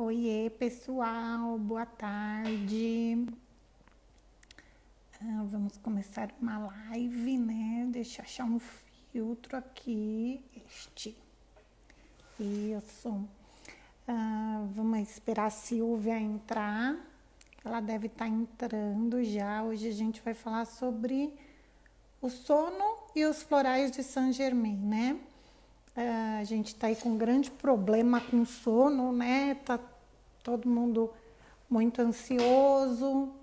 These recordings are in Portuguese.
Oiê, pessoal, boa tarde. Vamos começar uma live, né? Deixa eu achar um filtro aqui. Isso. Vamos esperar a Silvia entrar. Ela deve estar entrando já. Hoje a gente vai falar sobre o sono e os florais de Saint-Germain, né? A gente tá aí com um grande problema com sono, né? Tá todo mundo muito ansioso,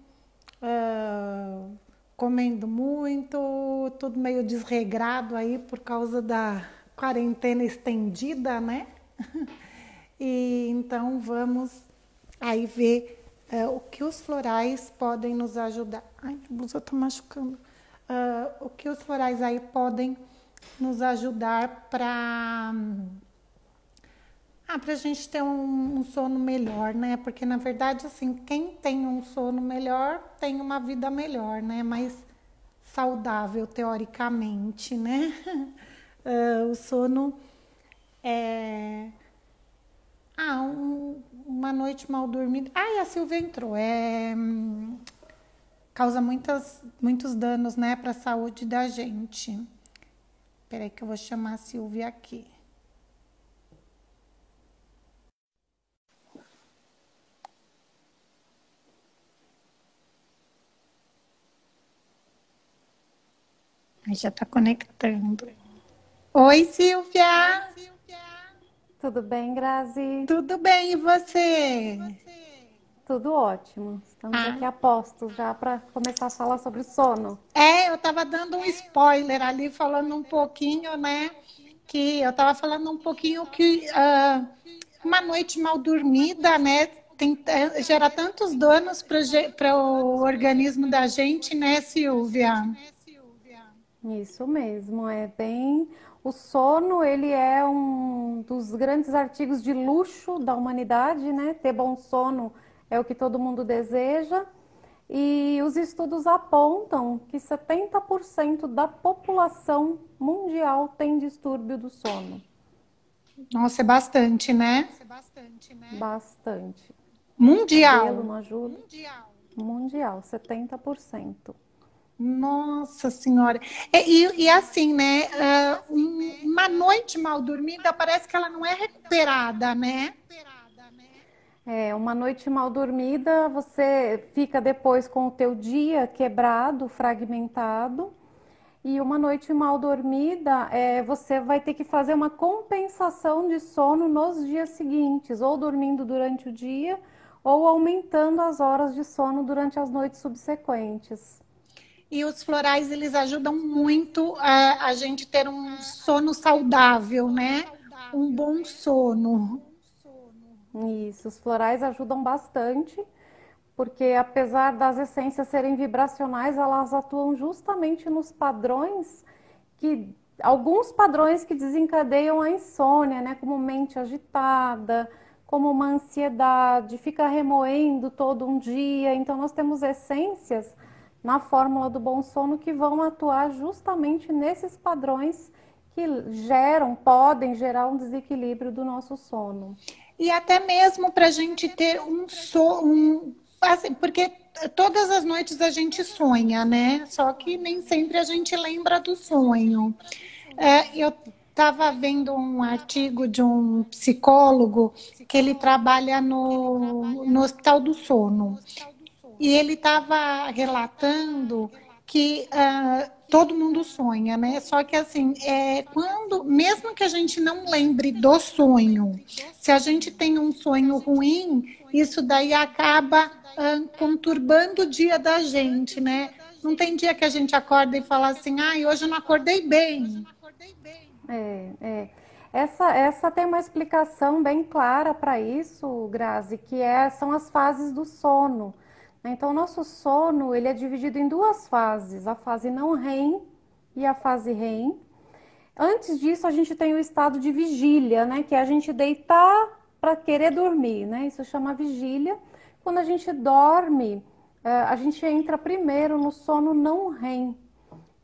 comendo muito, tudo meio desregrado aí por causa da quarentena estendida, né? E então vamos aí ver o que os florais podem nos ajudar. Ai, a blusa tá machucando. O que os florais aí podem nos ajudar para a gente ter um sono melhor, né? Porque na verdade, assim, quem tem um sono melhor tem uma vida melhor, né? Mais saudável, teoricamente, né? O sono é. Uma noite mal dormida. Ai, a Silvia entrou. Causa muitos danos, né, para a saúde da gente. Peraí que eu vou chamar a Silvia aqui. Aí já tá conectando. Oi, Silvia! Tudo bem, Grazi? Tudo bem, e você? Tudo ótimo. Estamos aqui a postos já para começar a falar sobre sono. Eu tava dando um spoiler ali, falando um pouquinho, né? Que eu tava falando um pouquinho que uma noite mal dormida, né? Gera tantos danos para o organismo da gente, né, Silvia? Isso mesmo, é bem. O sono, ele é um dos grandes artigos de luxo da humanidade, né? Ter bom sono é o que todo mundo deseja. E os estudos apontam que 70% da população mundial tem distúrbio do sono. Nossa, é bastante, né? Bastante. Cabelo Mundial. não ajuda? Mundial, 70%. Nossa Senhora. E assim, né? Uma noite mal dormida parece que ela não é recuperada, né? Uma noite mal dormida, você fica depois com o teu dia quebrado, fragmentado. E uma noite mal dormida, você vai ter que fazer uma compensação de sono nos dias seguintes, ou dormindo durante o dia, ou aumentando as horas de sono durante as noites subsequentes. E os florais, eles ajudam muito a gente ter um sono saudável, né? Um bom sono. Isso, os florais ajudam bastante, porque apesar das essências serem vibracionais, elas atuam justamente nos padrões alguns padrões que desencadeiam a insônia, né? Como mente agitada, como uma ansiedade, fica remoendo todo um dia. Então nós temos essências na fórmula do bom sono que vão atuar justamente nesses padrões que podem gerar um desequilíbrio do nosso sono. E até mesmo para a gente ter um sono, assim, porque todas as noites a gente sonha, né? Só que nem sempre a gente lembra do sonho. Eu estava vendo um artigo de um psicólogo que ele trabalha no Hospital do Sono. E ele estava relatando que todo mundo sonha, né? Só que assim, mesmo que a gente não lembre do sonho, se a gente tem um sonho ruim, isso daí acaba conturbando o dia da gente, né? Não tem dia que a gente acorda e fala assim, ai, hoje eu não acordei bem. Essa tem uma explicação bem clara para isso, Grazi, são as fases do sono. Então, o nosso sono ele é dividido em duas fases, a fase não REM e a fase REM. Antes disso, a gente tem o estado de vigília, né? Que é a gente deitar para querer dormir, né? Isso chama vigília. Quando a gente dorme, a gente entra primeiro no sono não REM.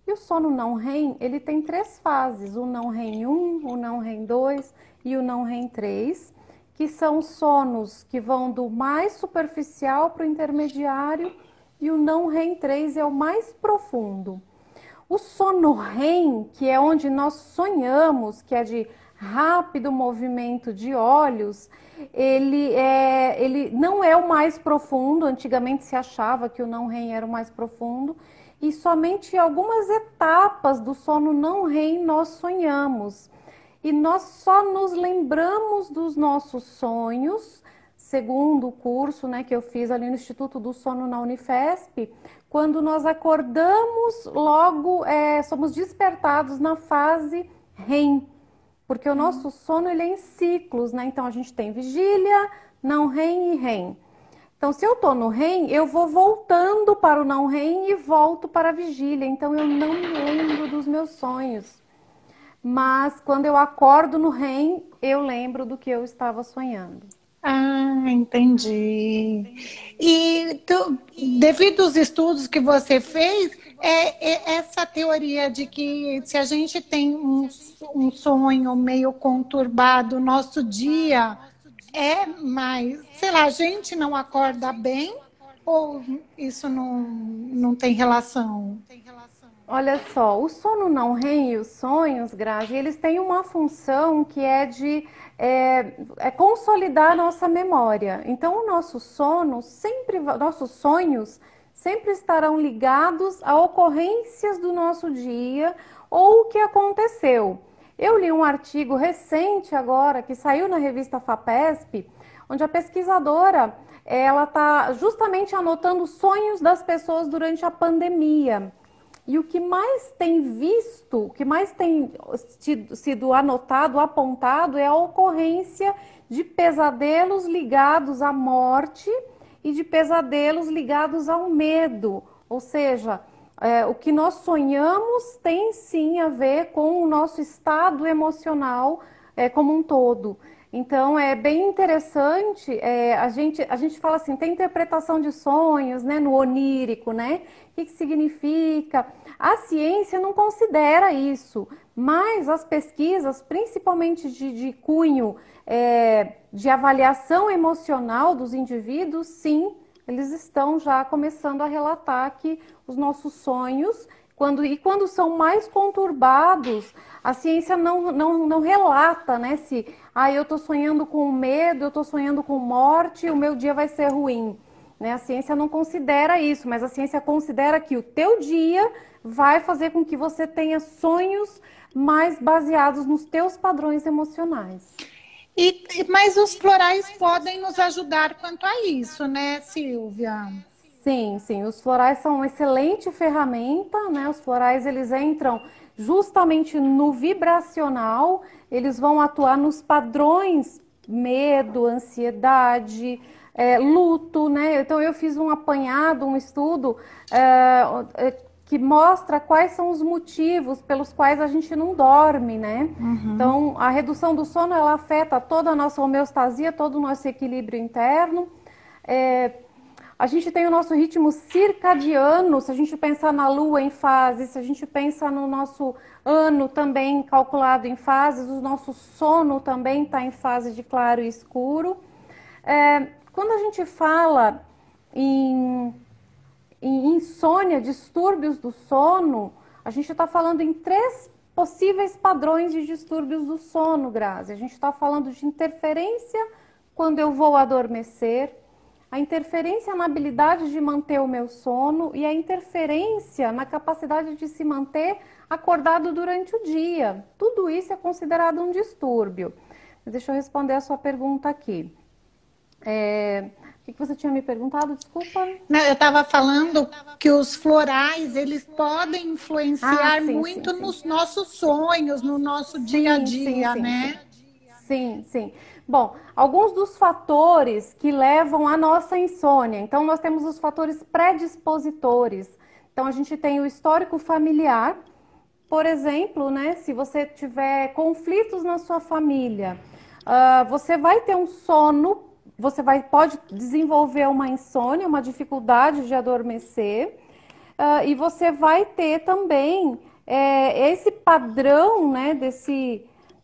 E o sono não REM, ele tem três fases, o não REM 1, o não REM 2 e o não REM 3, que são os sonos que vão do mais superficial para o intermediário, e o não REM 3 é o mais profundo. O sono REM, que é onde nós sonhamos, que é de rápido movimento de olhos, ele não é o mais profundo. Antigamente se achava que o não REM era o mais profundo, e somente algumas etapas do sono não REM nós sonhamos. E nós só nos lembramos dos nossos sonhos, segundo o curso, né, que eu fiz ali no Instituto do Sono na Unifesp, quando nós acordamos, logo somos despertados na fase REM, porque o nosso sono ele é em ciclos, né? Então a gente tem vigília, não REM e REM. Então, se eu estou no REM, eu vou voltando para o não REM e volto para a vigília. Então, eu não me lembro dos meus sonhos. Mas, quando eu acordo no REM, eu lembro do que eu estava sonhando. Ah, entendi. E devido aos estudos que você fez, essa teoria de que se a gente tem um sonho meio conturbado, nosso dia é mais, sei lá, a gente não acorda bem ou isso não tem relação? Olha só, o sono não REM e os sonhos, Grazi, eles têm uma função que é de consolidar a nossa memória. Então, o nosso sono nossos sonhos sempre estarão ligados a ocorrências do nosso dia ou o que aconteceu. Eu li um artigo recente agora que saiu na revista FAPESP, onde a pesquisadora ela está justamente anotando os sonhos das pessoas durante a pandemia. E o que mais tem visto, o que mais tem sido anotado, apontado, é a ocorrência de pesadelos ligados à morte e de pesadelos ligados ao medo. Ou seja, o que nós sonhamos tem sim a ver com o nosso estado emocional como um todo. Então, é bem interessante, a gente fala assim, tem interpretação de sonhos, né, no onírico, né? O que significa? A ciência não considera isso, mas as pesquisas, principalmente de cunho de avaliação emocional dos indivíduos, sim, eles estão já começando a relatar que os nossos sonhos, quando são mais conturbados, a ciência não relata, né, se eu estou sonhando com medo, eu estou sonhando com morte, o meu dia vai ser ruim. Né? A ciência não considera isso, mas a ciência considera que o teu dia vai fazer com que você tenha sonhos mais baseados nos teus padrões emocionais. Mas os florais podem nos ajudar quanto a isso, né, Silvia? Sim, sim. Os florais são uma excelente ferramenta, né? Os florais, eles entram justamente no vibracional, eles vão atuar nos padrões medo, ansiedade, luto, né? Então, eu fiz um apanhado, um estudo que mostra quais são os motivos pelos quais a gente não dorme, né? Uhum. Então, a redução do sono, ela afeta toda a nossa homeostasia, todo o nosso equilíbrio interno. A gente tem o nosso ritmo circadiano, se a gente pensar na lua em fases, se a gente pensa no nosso ano também calculado em fases, o nosso sono também está em fase de claro e escuro. Quando a gente fala em insônia, distúrbios do sono, a gente está falando em 3 possíveis padrões de distúrbios do sono, Grazi. A gente está falando de interferência quando eu vou adormecer, a interferência na habilidade de manter o meu sono e a interferência na capacidade de se manter acordado durante o dia. Tudo isso é considerado um distúrbio. Deixa eu responder a sua pergunta aqui. O que você tinha me perguntado? Desculpa. Não, eu estava falando que os florais, eles podem influenciar muito nos nossos sonhos, no nosso dia a dia, né? Sim, sim. Bom, alguns dos fatores que levam à nossa insônia. Então, nós temos os fatores predispositores. Então, a gente tem o histórico familiar. Por exemplo, né, se você tiver conflitos na sua família, você vai ter um sono, pode desenvolver uma insônia, uma dificuldade de adormecer, e você vai ter também esse padrão, né,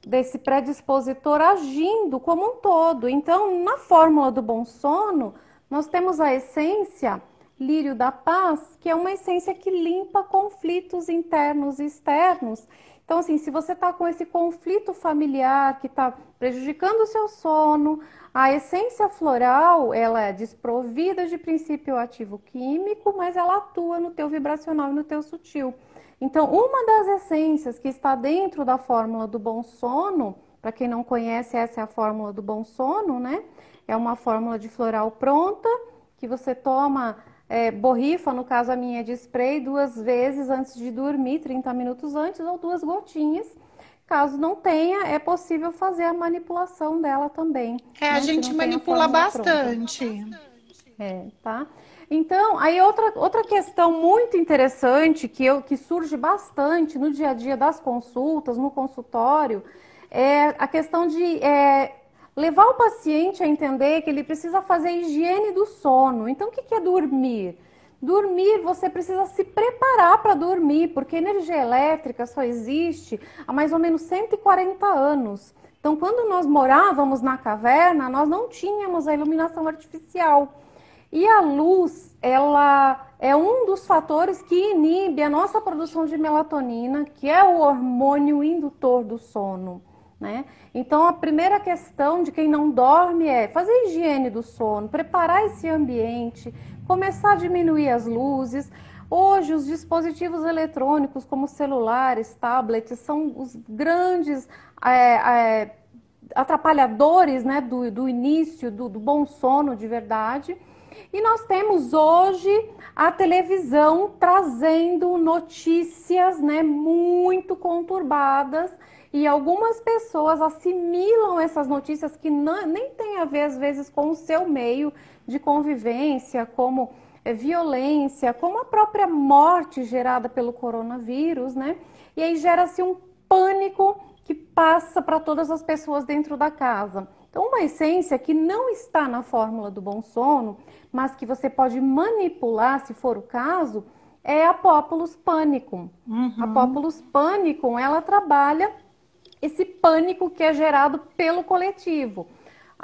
desse predispositor agindo como um todo. Então, na fórmula do bom sono, nós temos a essência lírio da paz, que é uma essência que limpa conflitos internos e externos. Então, assim, se você está com esse conflito familiar que está prejudicando o seu sono, a essência floral, ela é desprovida de princípio ativo químico, mas ela atua no teu vibracional e no teu sutil. Então, uma das essências que está dentro da fórmula do bom sono, para quem não conhece, essa é a fórmula do bom sono, né? É uma fórmula de floral pronta, que você toma, borrifa, no caso a minha é de spray, 2 vezes antes de dormir, 30 minutos antes, ou 2 gotinhas. Caso não tenha, é possível fazer a manipulação dela também. A gente manipula bastante. Tá? Então, aí outra questão muito interessante que surge bastante no dia a dia das consultas, no consultório, é a questão de levar o paciente a entender que ele precisa fazer higiene do sono. Então, o que é dormir? Dormir, você precisa se preparar para dormir, porque energia elétrica só existe há mais ou menos 140 anos. Então, quando nós morávamos na caverna, nós não tínhamos a iluminação artificial. E a luz, ela é um dos fatores que inibe a nossa produção de melatonina, que é o hormônio indutor do sono, né? Então, a primeira questão de quem não dorme é fazer higiene do sono, preparar esse ambiente, começar a diminuir as luzes. Hoje, os dispositivos eletrônicos, como celulares, tablets, são os grandes atrapalhadores, né, do início do bom sono de verdade. E nós temos hoje a televisão trazendo notícias, né, muito conturbadas, e algumas pessoas assimilam essas notícias que nem tem a ver, às vezes, com o seu meio de convivência, como violência, como a própria morte gerada pelo coronavírus, né? E aí gera-se um pânico que passa para todas as pessoas dentro da casa. Então, uma essência que não está na fórmula do bom sono, mas que você pode manipular, se for o caso, é a Populus Panicum. A Populus Panicum, ela trabalha esse pânico que é gerado pelo coletivo.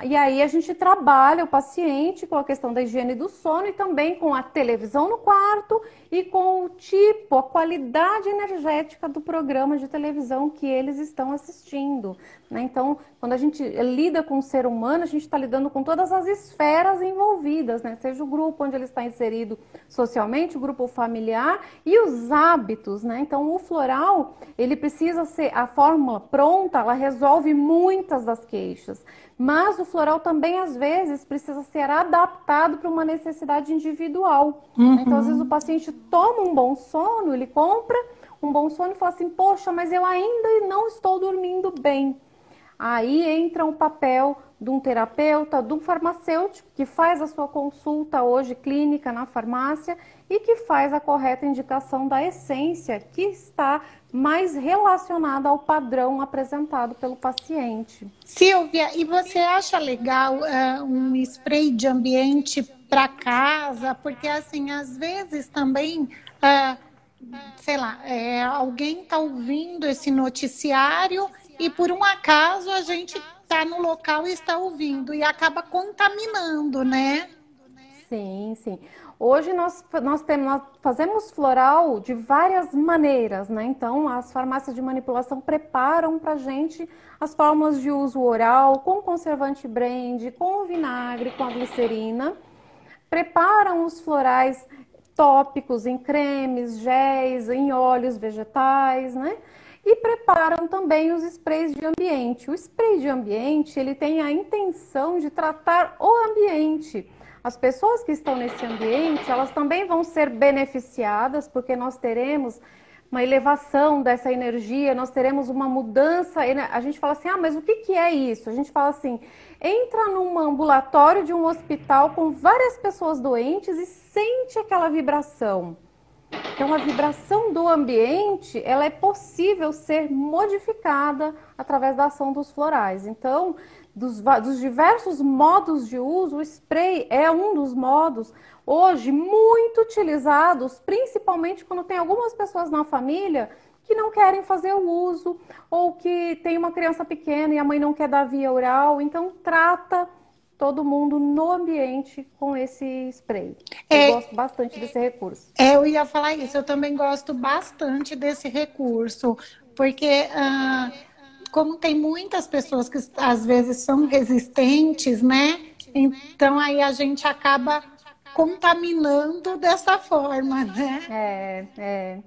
E aí a gente trabalha o paciente com a questão da higiene do sono e também com a televisão no quarto e com o tipo, a qualidade energética do programa de televisão que eles estão assistindo, né? Então, quando a gente lida com o ser humano, a gente está lidando com todas as esferas envolvidas, né? Seja o grupo onde ele está inserido socialmente, o grupo familiar e os hábitos, né? Então, o floral, ele precisa ser, a fórmula pronta, ela resolve muitas das queixas. Mas o floral também, às vezes, precisa ser adaptado para uma necessidade individual. Então, às vezes, o paciente toma um bom sono, ele compra um bom sono e fala assim, poxa, mas eu ainda não estou dormindo bem. Aí entra o papel de um terapeuta, de um farmacêutico, que faz a sua consulta hoje clínica na farmácia e que faz a correta indicação da essência que está mais relacionada ao padrão apresentado pelo paciente. Silvia, e você acha legal um spray de ambiente para casa? Porque, assim, às vezes também, sei lá, alguém está ouvindo esse noticiário e, por um acaso, a gente está no local e está ouvindo e acaba contaminando, né? Sim, sim. Hoje nós fazemos floral de várias maneiras, né? Então, as farmácias de manipulação preparam para a gente as fórmulas de uso oral, com conservante brand, com o vinagre, com a glicerina. Preparam os florais tópicos em cremes, géis, em óleos vegetais, né? E preparam também os sprays de ambiente. O spray de ambiente, ele tem a intenção de tratar o ambiente. As pessoas que estão nesse ambiente, elas também vão ser beneficiadas, porque nós teremos uma elevação dessa energia, nós teremos uma mudança. A gente fala assim, mas o que é isso? A gente fala assim, entra num ambulatório de um hospital com várias pessoas doentes e sente aquela vibração. Então, a vibração do ambiente, ela é possível ser modificada através da ação dos florais. Então, dos diversos modos de uso, o spray é um dos modos hoje muito utilizados, principalmente quando tem algumas pessoas na família que que não querem fazer o uso, ou que tem uma criança pequena e a mãe não quer dar via oral. Então, trata todo mundo no ambiente com esse spray. Eu É, gosto bastante desse recurso. eu ia falar isso, eu também gosto bastante desse recurso, porque como tem muitas pessoas que às vezes são resistentes, né? Então aí a gente acaba contaminando dessa forma, né?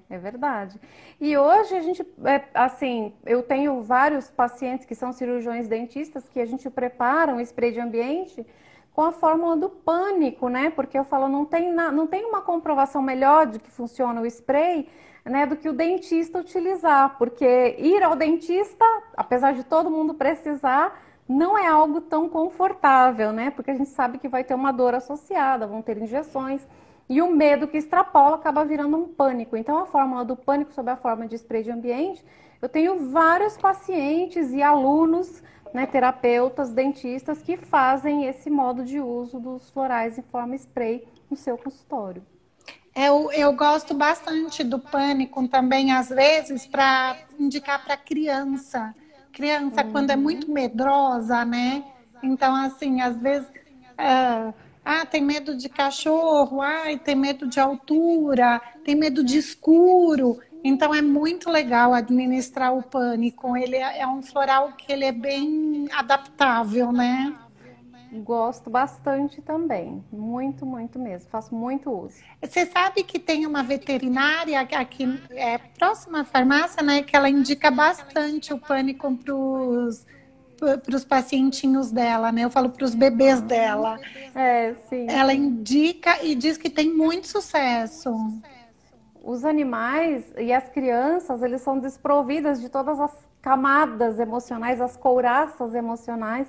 É verdade. E hoje a gente, assim, eu tenho vários pacientes que são cirurgiões dentistas que a gente prepara um spray de ambiente com a fórmula do pânico, né? Porque eu falo, não tem uma comprovação melhor de que funciona o spray, né, do que o dentista utilizar, porque ir ao dentista, apesar de todo mundo precisar, não é algo tão confortável, né? Porque a gente sabe que vai ter uma dor associada, vão ter injeções, e o medo que extrapola acaba virando um pânico. Então, a fórmula do pânico sob a forma de spray de ambiente, eu tenho vários pacientes e alunos, né, terapeutas, dentistas, que fazem esse modo de uso dos florais em forma spray no seu consultório. Eu gosto bastante do pânico também, às vezes, para indicar para criança. Criança, quando é muito medrosa, né? Então, assim, às vezes, tem medo de cachorro, tem medo de altura, tem medo de escuro. Então, é muito legal administrar o pânico. Ele é um floral que ele é bem adaptável, né? Gosto bastante também, muito, muito mesmo, faço muito uso. Você sabe que tem uma veterinária aqui próxima à farmácia, né? Que ela indica bastante o pânico para os pacientinhos dela, né? Eu falo para os bebês dela. Sim, Ela sim. indica e diz que tem muito sucesso. Os animais e as crianças, eles são desprovidas de todas as camadas emocionais, as couraças emocionais.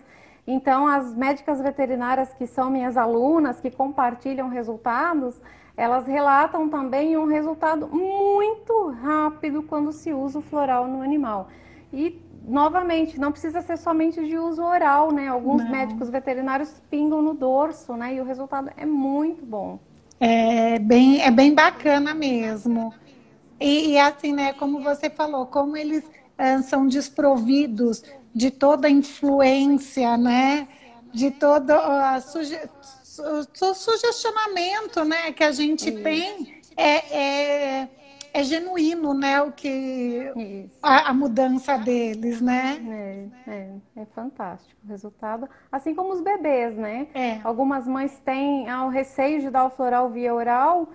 Então, as médicas veterinárias que são minhas alunas, que compartilham resultados, elas relatam também um resultado muito rápido quando se usa o floral no animal. E, novamente, não precisa ser somente de uso oral, né? Alguns Não. médicos veterinários pingam no dorso, né? E o resultado é muito bom. É bem bacana mesmo. E assim, né, como você falou, como eles são desprovidos de toda a influência, né, de todo o sugestionamento, né, que a gente Isso, tem, é genuíno, né, o que isso. a mudança deles, né? É fantástico o resultado. Assim como os bebês, né? É. Algumas mães têm o receio de dar o floral via oral.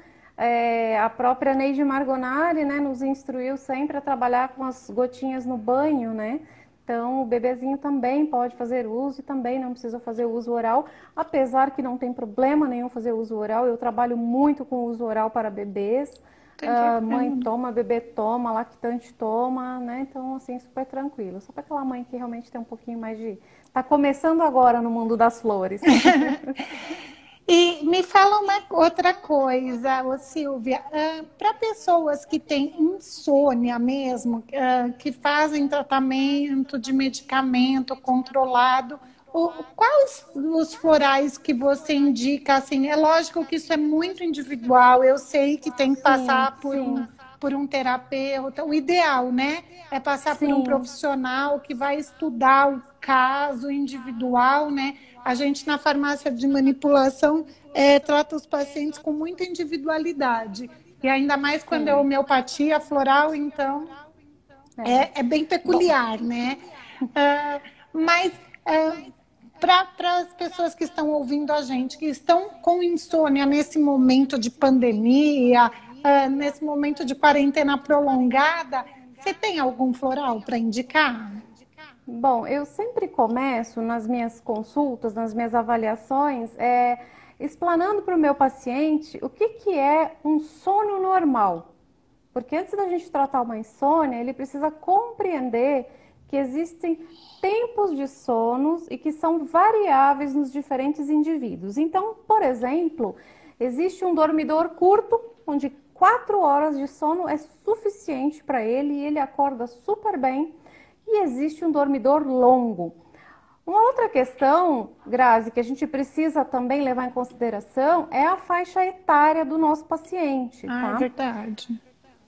A própria Neide Margonari, né, nos instruiu sempre a trabalhar com as gotinhas no banho, né? Então, o bebezinho também pode fazer uso e também não precisa fazer uso oral, apesar que não tem problema nenhum fazer uso oral. Eu trabalho muito com uso oral para bebês. Tem que Mãe toma, bebê toma, lactante toma, né? Então, assim, super tranquilo. Só para aquela mãe que realmente tem um pouquinho mais de... Tá começando agora no mundo das flores. E me fala uma outra coisa, ô Silvia, para pessoas que têm insônia mesmo, que fazem tratamento de medicamento controlado, quais os florais que você indica? Assim, é lógico que isso é muito individual, eu sei que tem que Sim, passar sim, por um terapeuta, o ideal, né? É passar por um sim. profissional que vai estudar o caso individual, né? A gente na farmácia de manipulação trata os pacientes com muita individualidade. E ainda mais quando é Sim. homeopatia floral, então É. é bem Bom, peculiar, né? Mas para as pessoas que estão ouvindo a gente, que estão com insônia nesse momento de pandemia, nesse momento de quarentena prolongada, você tem algum floral para indicar? bom, eu sempre começo nas minhas consultas, nas minhas avaliações, explanando para o meu paciente o que é um sono normal. Porque antes da gente tratar uma insônia, ele precisa compreender que existem tempos de sonos e que são variáveis nos diferentes indivíduos. Então, por exemplo, existe um dormidor curto, onde 4 horas de sono é suficiente para ele e ele acorda super bem. E existe um dormidor longo. Uma outra questão, Grazi, que a gente precisa também levar em consideração é a faixa etária do nosso paciente, Ah, é tá? verdade.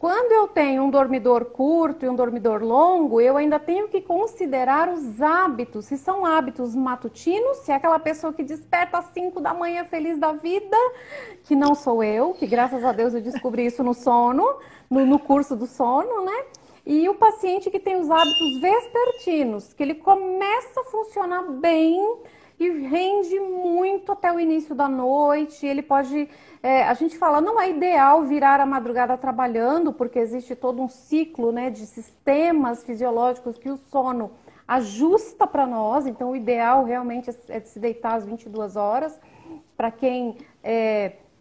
Quando eu tenho um dormidor curto e um dormidor longo, eu ainda tenho que considerar os hábitos. Se são hábitos matutinos, se é aquela pessoa que desperta às 5 da manhã feliz da vida, que não sou eu, que graças a Deus eu descobri isso no sono, no curso do sono, né? E o paciente que tem os hábitos vespertinos, que ele começa a funcionar bem e rende muito até o início da noite. Ele pode, a gente fala, não é ideal virar a madrugada trabalhando, porque existe todo um ciclo, né, de sistemas fisiológicos que o sono ajusta para nós. Então, o ideal realmente é de se deitar às 22 horas. Para quem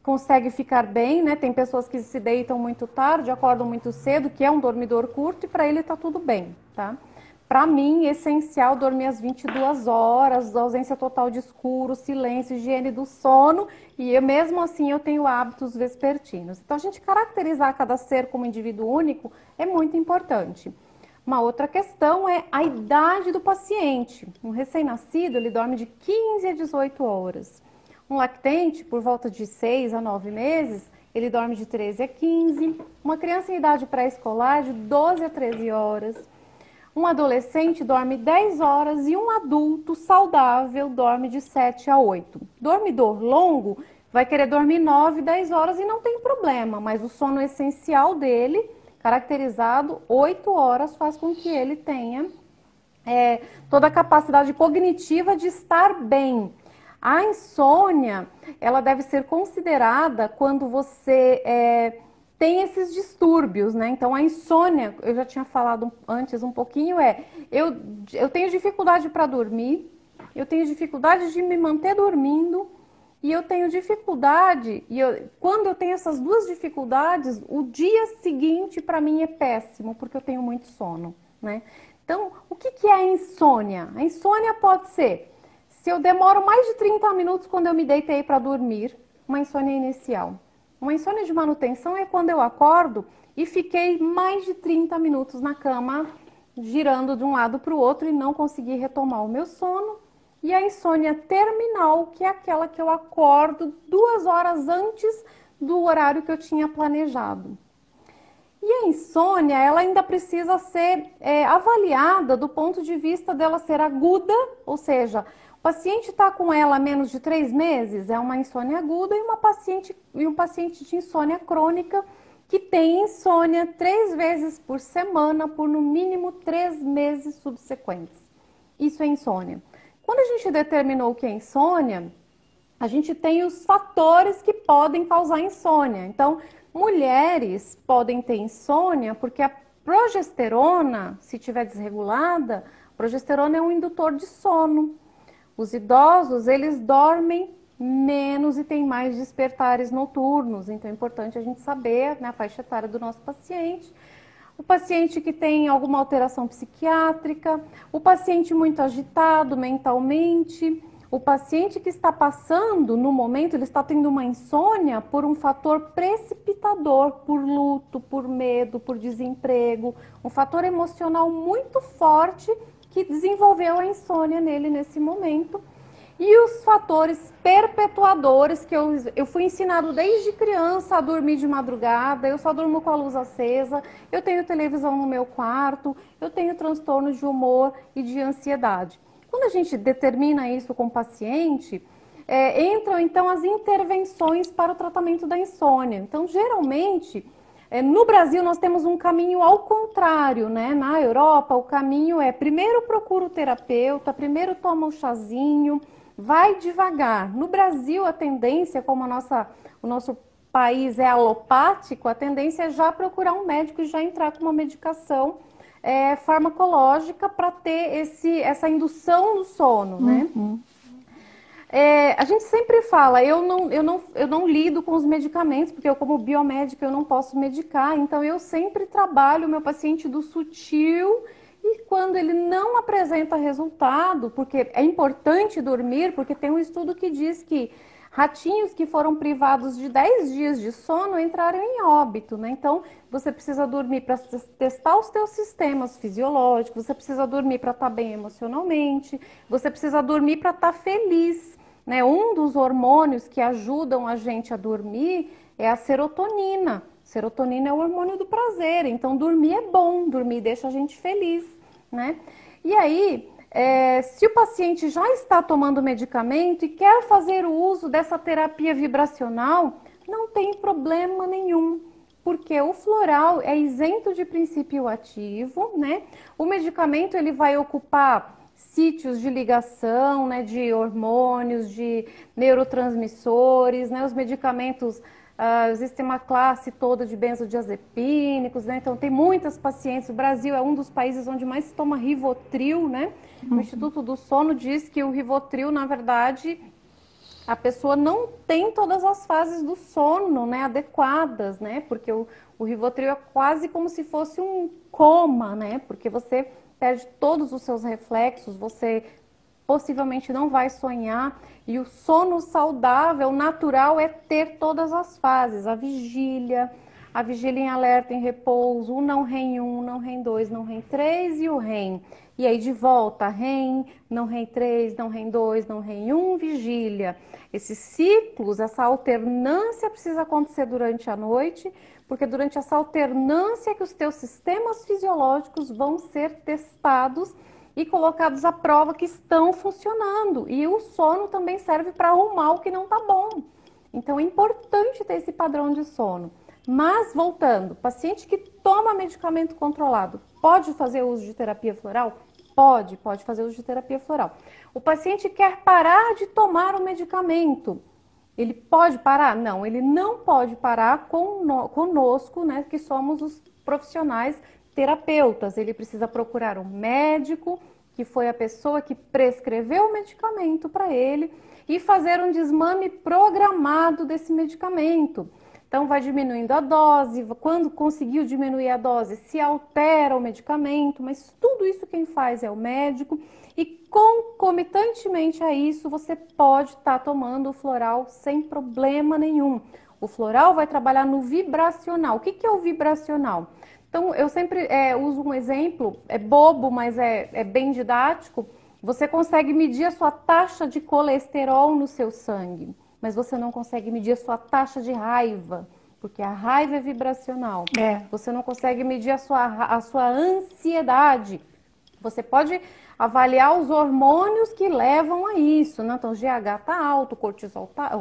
consegue ficar bem, né? Tem pessoas que se deitam muito tarde, acordam muito cedo, que é um dormidor curto, e para ele tá tudo bem, tá? Para mim, é essencial dormir às 22 horas, ausência total de escuro, silêncio, higiene do sono, e eu, mesmo assim eu tenho hábitos vespertinos. Então, a gente caracterizar cada ser como indivíduo único é muito importante. Uma outra questão é a idade do paciente. Um recém-nascido, ele dorme de 15 a 18 horas. Um lactente, por volta de 6 a 9 meses, ele dorme de 13 a 15. Uma criança em idade pré-escolar, de 12 a 13 horas. Um adolescente dorme 10 horas e um adulto saudável dorme de 7 a 8. Dormidor longo vai querer dormir 9, 10 horas e não tem problema, mas o sono essencial dele, caracterizado 8 horas, faz com que ele tenha toda a capacidade cognitiva de estar bem. A insônia, ela deve ser considerada quando você tem esses distúrbios, né? Então, a insônia, eu já tinha falado antes um pouquinho, eu tenho dificuldade para dormir, eu tenho dificuldade de me manter dormindo, e eu tenho dificuldade, quando eu tenho essas duas dificuldades, o dia seguinte para mim é péssimo, porque eu tenho muito sono, né? Então, o que é a insônia? A insônia pode ser, se eu demoro mais de 30 minutos quando eu me deitei para dormir, uma insônia inicial. Uma insônia de manutenção é quando eu acordo e fiquei mais de 30 minutos na cama, girando de um lado para o outro e não consegui retomar o meu sono. E a insônia terminal, que é aquela que eu acordo 2 horas antes do horário que eu tinha planejado. E a insônia, ela ainda precisa ser avaliada do ponto de vista dela ser aguda, ou seja, o paciente está com ela há menos de 3 meses, é uma insônia aguda, e um paciente de insônia crônica que tem insônia 3 vezes por semana por no mínimo 3 meses subsequentes. Isso é insônia. Quando a gente determinou o que é insônia, a gente tem os fatores que podem causar insônia. Então, mulheres podem ter insônia porque a progesterona, se estiver desregulada, a progesterona é um indutor de sono. Os idosos, eles dormem menos e têm mais despertares noturnos. Então, é importante a gente saber, né, a faixa etária do nosso paciente. O paciente que tem alguma alteração psiquiátrica, o paciente muito agitado mentalmente, o paciente que está passando, no momento, ele está tendo uma insônia por um fator precipitador, por luto, por medo, por desemprego, um fator emocional muito forte que desenvolveu a insônia nele nesse momento. E os fatores perpetuadores, que eu fui ensinado desde criança a dormir de madrugada, eu só durmo com a luz acesa, eu tenho televisão no meu quarto, eu tenho transtorno de humor e de ansiedade. Quando a gente determina isso com o paciente, entram então as intervenções para o tratamento da insônia. Então, geralmente, no Brasil nós temos um caminho ao contrário, né? Na Europa o caminho é primeiro procura o terapeuta, primeiro toma o chazinho, vai devagar. No Brasil a tendência, como o nosso país é alopático, a tendência é já procurar um médico e já entrar com uma medicação farmacológica para ter essa indução no sono, né? Uhum. A gente sempre fala, eu não lido com os medicamentos, porque eu como biomédica eu não posso medicar, então eu sempre trabalho o meu paciente do sutil, e quando ele não apresenta resultado, porque é importante dormir, porque tem um estudo que diz que ratinhos que foram privados de 10 dias de sono entraram em óbito, né? Então, você precisa dormir para testar os teus sistemas fisiológicos, você precisa dormir para estar bem emocionalmente, você precisa dormir para estar feliz, né? Um dos hormônios que ajudam a gente a dormir é a serotonina. Serotonina é o hormônio do prazer, então dormir é bom, dormir deixa a gente feliz, né? E aí, se o paciente já está tomando medicamento e quer fazer o uso dessa terapia vibracional, não tem problema nenhum, porque o floral é isento de princípio ativo, né? O medicamento ele vai ocupar sítios de ligação, né, de hormônios, de neurotransmissores, né? Os medicamentos, existe uma classe toda de benzodiazepínicos, né? Então tem muitas pacientes, o Brasil é um dos países onde mais se toma Rivotril, né? O Instituto do Sono diz que o Rivotril, na verdade, a pessoa não tem todas as fases do sono, né, adequadas, né? Porque o Rivotril é quase como se fosse um coma, né? Porque você perde todos os seus reflexos, você possivelmente não vai sonhar. E o sono saudável, natural, é ter todas as fases. A vigília em alerta, em repouso, o não REM 1, não REM 2, não REM 3 e o REM. E aí de volta, REM, não REM 3, não REM 2, não REM 1, vigília. Esses ciclos, essa alternância precisa acontecer durante a noite, porque durante essa alternância que os teus sistemas fisiológicos vão ser testados e colocados à prova que estão funcionando. E o sono também serve para arrumar o que não está bom. Então é importante ter esse padrão de sono. Mas, voltando, paciente que toma medicamento controlado, pode fazer uso de terapia floral? Pode fazer uso de terapia floral. O paciente quer parar de tomar o medicamento. Ele pode parar? Não, ele não pode parar conosco, né, que somos os profissionais terapeutas. Ele precisa procurar um médico, que foi a pessoa que prescreveu o medicamento para ele, e fazer um desmame programado desse medicamento. Então, vai diminuindo a dose, quando conseguiu diminuir a dose, se altera o medicamento, mas tudo isso quem faz é o médico. E concomitantemente a isso, você pode estar tomando o floral sem problema nenhum. O floral vai trabalhar no vibracional. O que é o vibracional? Então, eu sempre uso um exemplo, é bobo, mas é bem didático. Você consegue medir a sua taxa de colesterol no seu sangue, mas você não consegue medir a sua taxa de raiva, porque a raiva é vibracional. Você não consegue medir a sua ansiedade. Você pode avaliar os hormônios que levam a isso, né? Então, o GH está alto, o cortisol está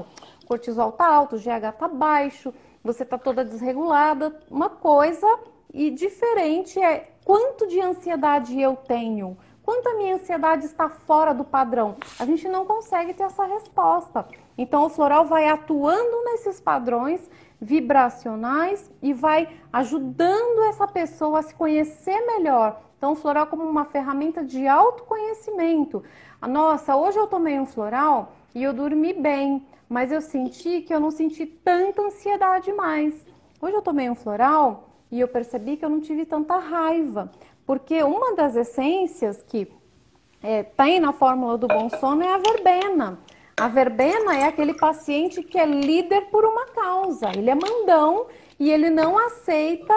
alto, o GH está baixo, você está toda desregulada. Uma coisa e diferente é quanto de ansiedade eu tenho, quanto a minha ansiedade está fora do padrão. A gente não consegue ter essa resposta. Então, o floral vai atuando nesses padrões vibracionais e vai ajudando essa pessoa a se conhecer melhor. Então, o floral como uma ferramenta de autoconhecimento. Nossa, hoje eu tomei um floral e eu dormi bem, mas eu senti que eu não senti tanta ansiedade mais. Hoje eu tomei um floral e eu percebi que eu não tive tanta raiva, porque uma das essências que tem na fórmula do bom sono é a verbena. A verbena é aquele paciente que é líder por uma causa, ele é mandão e ele não aceita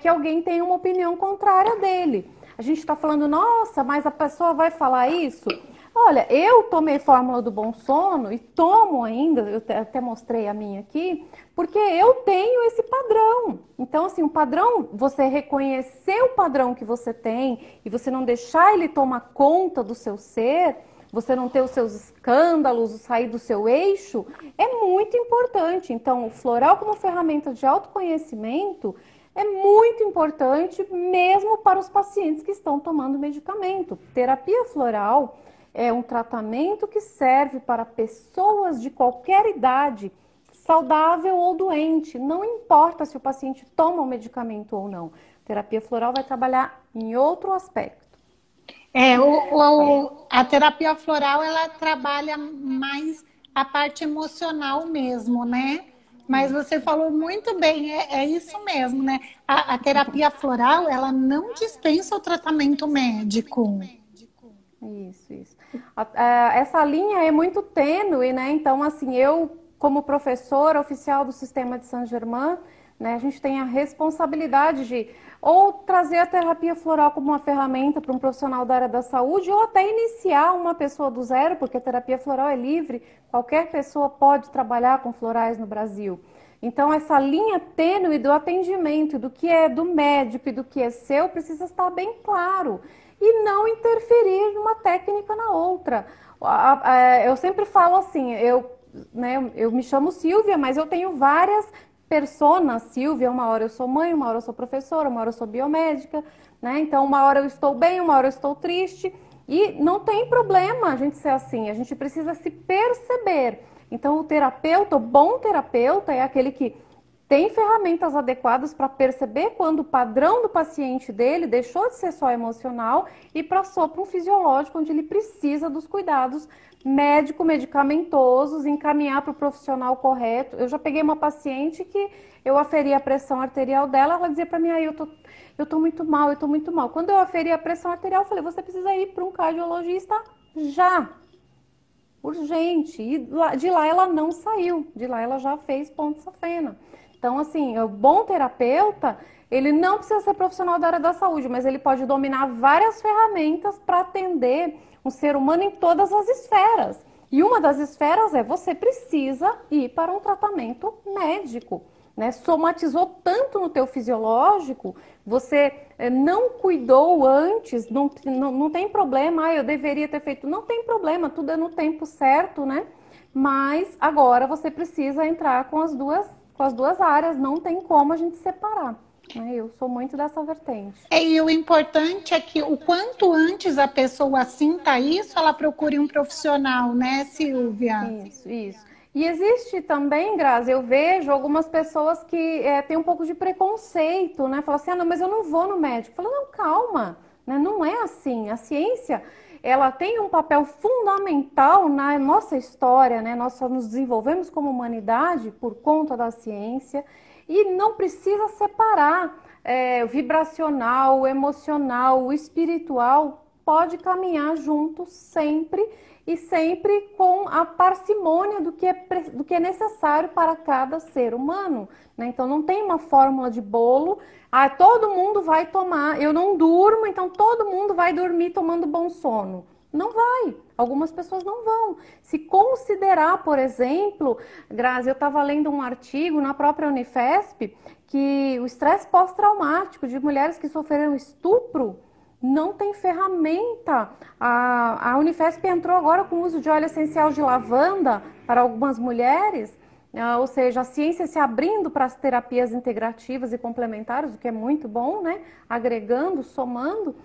que alguém tenha uma opinião contrária dele. A gente está falando, nossa, mas a pessoa vai falar isso? Olha, eu tomei fórmula do bom sono e tomo ainda, eu até mostrei a minha aqui, porque eu tenho esse padrão. Então, assim, o padrão, você reconhecer o padrão que você tem e você não deixar ele tomar conta do seu ser, você não ter os seus escândalos, sair do seu eixo, é muito importante. Então, o floral como ferramenta de autoconhecimento é muito importante mesmo para os pacientes que estão tomando medicamento. Terapia floral é um tratamento que serve para pessoas de qualquer idade, saudável ou doente. Não importa se o paciente toma o medicamento ou não. Terapia floral vai trabalhar em outro aspecto. A terapia floral, ela trabalha mais a parte emocional mesmo, né? Mas você falou muito bem, é isso mesmo, né? A terapia floral, ela não dispensa o tratamento médico. Isso. Essa linha é muito tênue, né? Então, assim, eu, como professora oficial do Sistema de Saint-Germain, né, a gente tem a responsabilidade de ou trazer a terapia floral como uma ferramenta para um profissional da área da saúde, ou até iniciar uma pessoa do zero, porque a terapia floral é livre, qualquer pessoa pode trabalhar com florais no Brasil. Então, essa linha tênue do atendimento, do que é do médico e do que é seu, precisa estar bem claro. E não interferir uma técnica na outra. Eu sempre falo assim, eu me chamo Silvia, mas eu tenho várias personas, Silvia, uma hora eu sou mãe, uma hora eu sou professora, uma hora eu sou biomédica, né? Então, uma hora eu estou bem, uma hora eu estou triste. E não tem problema a gente ser assim, a gente precisa se perceber. Então, o terapeuta, o bom terapeuta é aquele que tem ferramentas adequadas para perceber quando o padrão do paciente dele deixou de ser só emocional e passou para um fisiológico onde ele precisa dos cuidados médico-medicamentosos, encaminhar para o profissional correto. Eu já peguei uma paciente que eu aferi a pressão arterial dela, ela dizia para mim, eu tô muito mal, eu tô muito mal. Quando eu aferi a pressão arterial, eu falei, você precisa ir para um cardiologista já. Urgente. E de lá ela não saiu. De lá ela já fez ponto safena. Então, assim, o bom terapeuta, ele não precisa ser profissional da área da saúde, mas ele pode dominar várias ferramentas para atender um ser humano em todas as esferas. E uma das esferas é você precisa ir para um tratamento médico. Né? Somatizou tanto no teu fisiológico, você não cuidou antes, não tem problema, eu deveria ter feito, não tem problema, tudo é no tempo certo, né? Mas agora você precisa entrar com as duas áreas, não tem como a gente separar. Né? Eu sou muito dessa vertente. E o importante é que o quanto antes a pessoa sinta isso, ela procure um profissional, né, Silvia? Isso. E existe também, Grazi, eu vejo algumas pessoas que têm um pouco de preconceito, né? Falam assim, não, mas eu não vou no médico. Fala, não, calma, né? Não é assim. A ciência, ela tem um papel fundamental na nossa história, né? Nós só nos desenvolvemos como humanidade por conta da ciência e não precisa separar o vibracional, o emocional, o espiritual, pode caminhar junto sempre e sempre com a parcimônia do que é necessário para cada ser humano. Né? Então, não tem uma fórmula de bolo, todo mundo vai tomar, eu não durmo, então todo mundo vai dormir tomando bom sono. Não vai, algumas pessoas não vão. Se considerar, por exemplo, Grazi, eu estava lendo um artigo na própria Unifesp, que o estresse pós-traumático de mulheres que sofreram estupro, não tem ferramenta. A Unifesp entrou agora com o uso de óleo essencial de lavanda para algumas mulheres, ou seja, a ciência se abrindo para as terapias integrativas e complementares, o que é muito bom, né? Agregando, somando.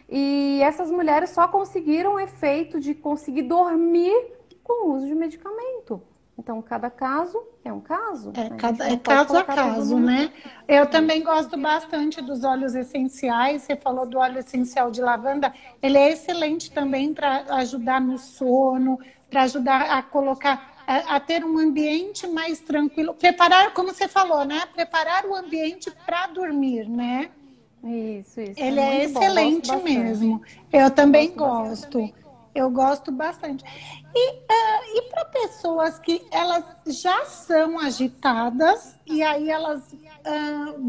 E essas mulheres só conseguiram o efeito de conseguir dormir com o uso de medicamento. Então, cada caso é um caso. É caso a caso, né? Eu também gosto bastante dos óleos essenciais. Você falou do óleo essencial de lavanda. Ele é excelente também para ajudar no sono, para ajudar a colocar, a ter um ambiente mais tranquilo. Preparar, como você falou, né? Preparar o ambiente para dormir, né? Isso. Ele é excelente mesmo. Eu também gosto. Eu gosto bastante. E para pessoas que elas já são agitadas e aí elas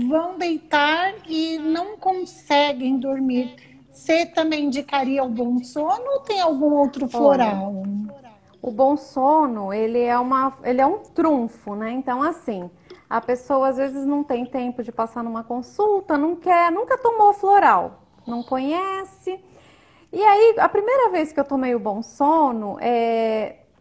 vão deitar e não conseguem dormir, você também indicaria o bom sono ou tem algum outro floral? Olha, o bom sono, ele é um trunfo, né? Então, assim, a pessoa às vezes não tem tempo de passar numa consulta, não quer, nunca tomou floral, não conhece. E aí, a primeira vez que eu tomei o bom sono,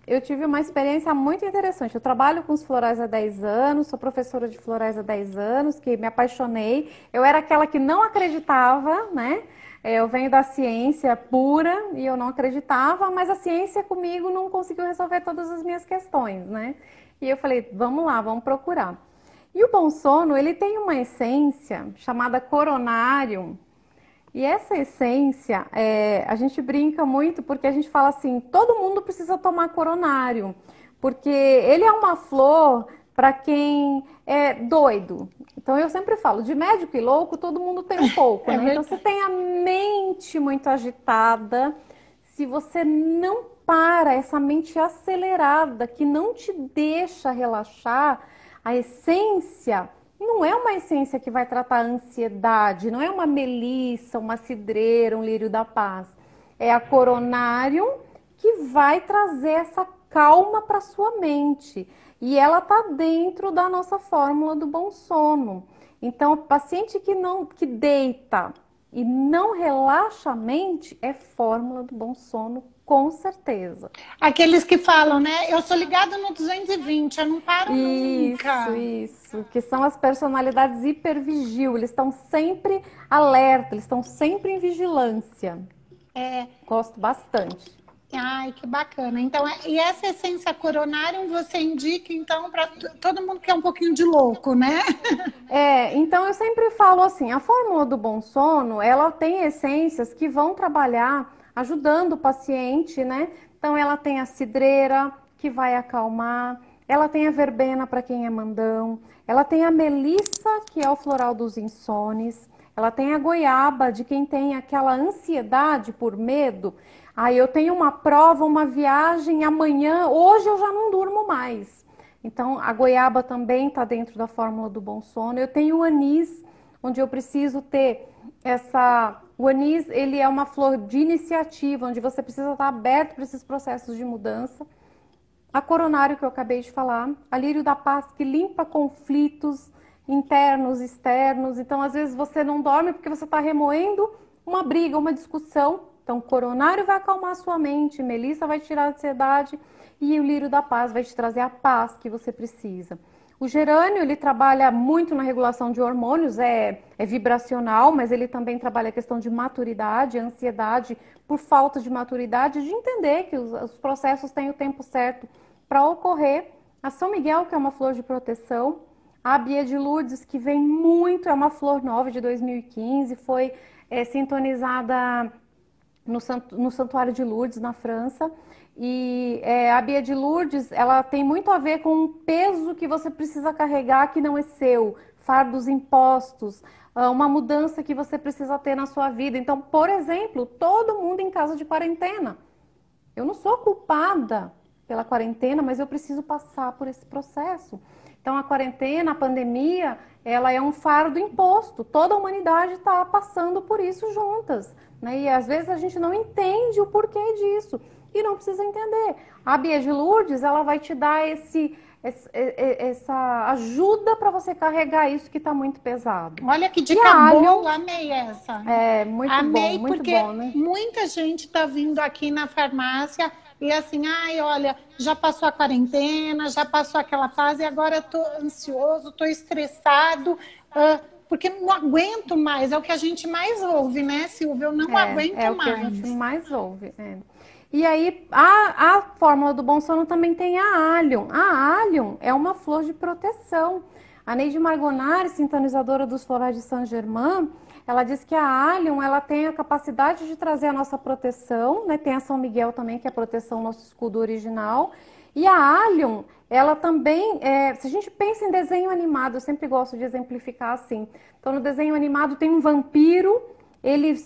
eu tive uma experiência muito interessante. Eu trabalho com os florais há 10 anos, sou professora de florais há 10 anos, que me apaixonei. Eu era aquela que não acreditava, né? Eu venho da ciência pura e eu não acreditava, mas a ciência comigo não conseguiu resolver todas as minhas questões, né? E eu falei, vamos lá, vamos procurar. E o bom sono, ele tem uma essência chamada coronário. E essa essência, a gente brinca muito porque a gente fala assim, todo mundo precisa tomar coronário, porque ele é uma flor para quem é doido. Então eu sempre falo, de médico e louco, todo mundo tem um pouco, né? Então você tem a mente muito agitada, se você não para essa mente acelerada que não te deixa relaxar, a essência não é uma essência que vai tratar a ansiedade, não é uma melissa, uma cidreira, um lírio da paz. É a coronário que vai trazer essa calma para sua mente. E ela está dentro da nossa fórmula do bom sono. Então, o paciente que deita e não relaxa a mente é fórmula do bom sono, com certeza. Aqueles que falam, né? Eu sou ligado no 220, eu não paro Isso, nunca. isso. Que são as personalidades hipervigil. Eles estão sempre alerta, eles estão sempre em vigilância. É, Gosto bastante. ai, que bacana. Então, e essa essência coronária você indica, então, para todo mundo que é um pouquinho de louco, né? Então eu sempre falo assim, a fórmula do bom sono, ela tem essências que vão trabalhar ajudando o paciente, né? Então ela tem a cidreira, que vai acalmar, ela tem a verbena para quem é mandão, ela tem a melissa, que é o floral dos insones, ela tem a goiaba, de quem tem aquela ansiedade por medo. Aí eu tenho uma prova, uma viagem amanhã, hoje eu já não durmo mais. Então, a goiaba também está dentro da fórmula do bom sono. Eu tenho o anis, onde eu preciso ter essa... O anis, ele é uma flor de iniciativa, onde você precisa estar aberto para esses processos de mudança. A coronário, que eu acabei de falar. A lírio da paz, que limpa conflitos internos, externos. Então, às vezes, você não dorme porque você está remoendo uma briga, uma discussão. Então, o coronário vai acalmar a sua mente, melissa vai tirar a ansiedade e o lírio da paz vai te trazer a paz que você precisa. O gerânio, ele trabalha muito na regulação de hormônios, é vibracional, mas ele também trabalha a questão de maturidade, ansiedade por falta de maturidade, de entender que os processos têm o tempo certo para ocorrer. A São Miguel, que é uma flor de proteção. A Abia de Lourdes, que vem muito, é uma flor nova de 2015, foi sintonizada no Santuário de Lourdes, na França. E a Abia de Lourdes, ela tem muito a ver com o peso que você precisa carregar que não é seu, fardos impostos, uma mudança que você precisa ter na sua vida. Então, por exemplo, todo mundo em casa de quarentena. Eu não sou culpada pela quarentena, mas eu preciso passar por esse processo. Então, a quarentena, a pandemia, ela é um fardo imposto. Toda a humanidade está passando por isso juntas, né? E às vezes a gente não entende o porquê disso. E não precisa entender. A Abia de Lourdes, ela vai te dar essa ajuda para você carregar isso que está muito pesado. Olha que dica boa, amei essa. Muito amei bom, muito porque bom, né? muita gente está vindo aqui na farmácia e assim, ai, olha, já passou a quarentena, já passou aquela fase e agora eu tô ansioso, tô estressado, porque não aguento mais. É o que a gente mais ouve, né, Silvia? Eu não aguento mais. É o que a gente mais ouve. E aí, a fórmula do bom sono também tem a Allium. A Allium é uma flor de proteção. A Neide Margonari, sintonizadora dos florais de Saint-Germain, ela diz que a Allium, ela tem a capacidade de trazer a nossa proteção, né? Tem a São Miguel também, que é a proteção, nosso escudo original. E a Allium, ela também, se a gente pensa em desenho animado, eu sempre gosto de exemplificar assim. Então, no desenho animado tem um vampiro. Ele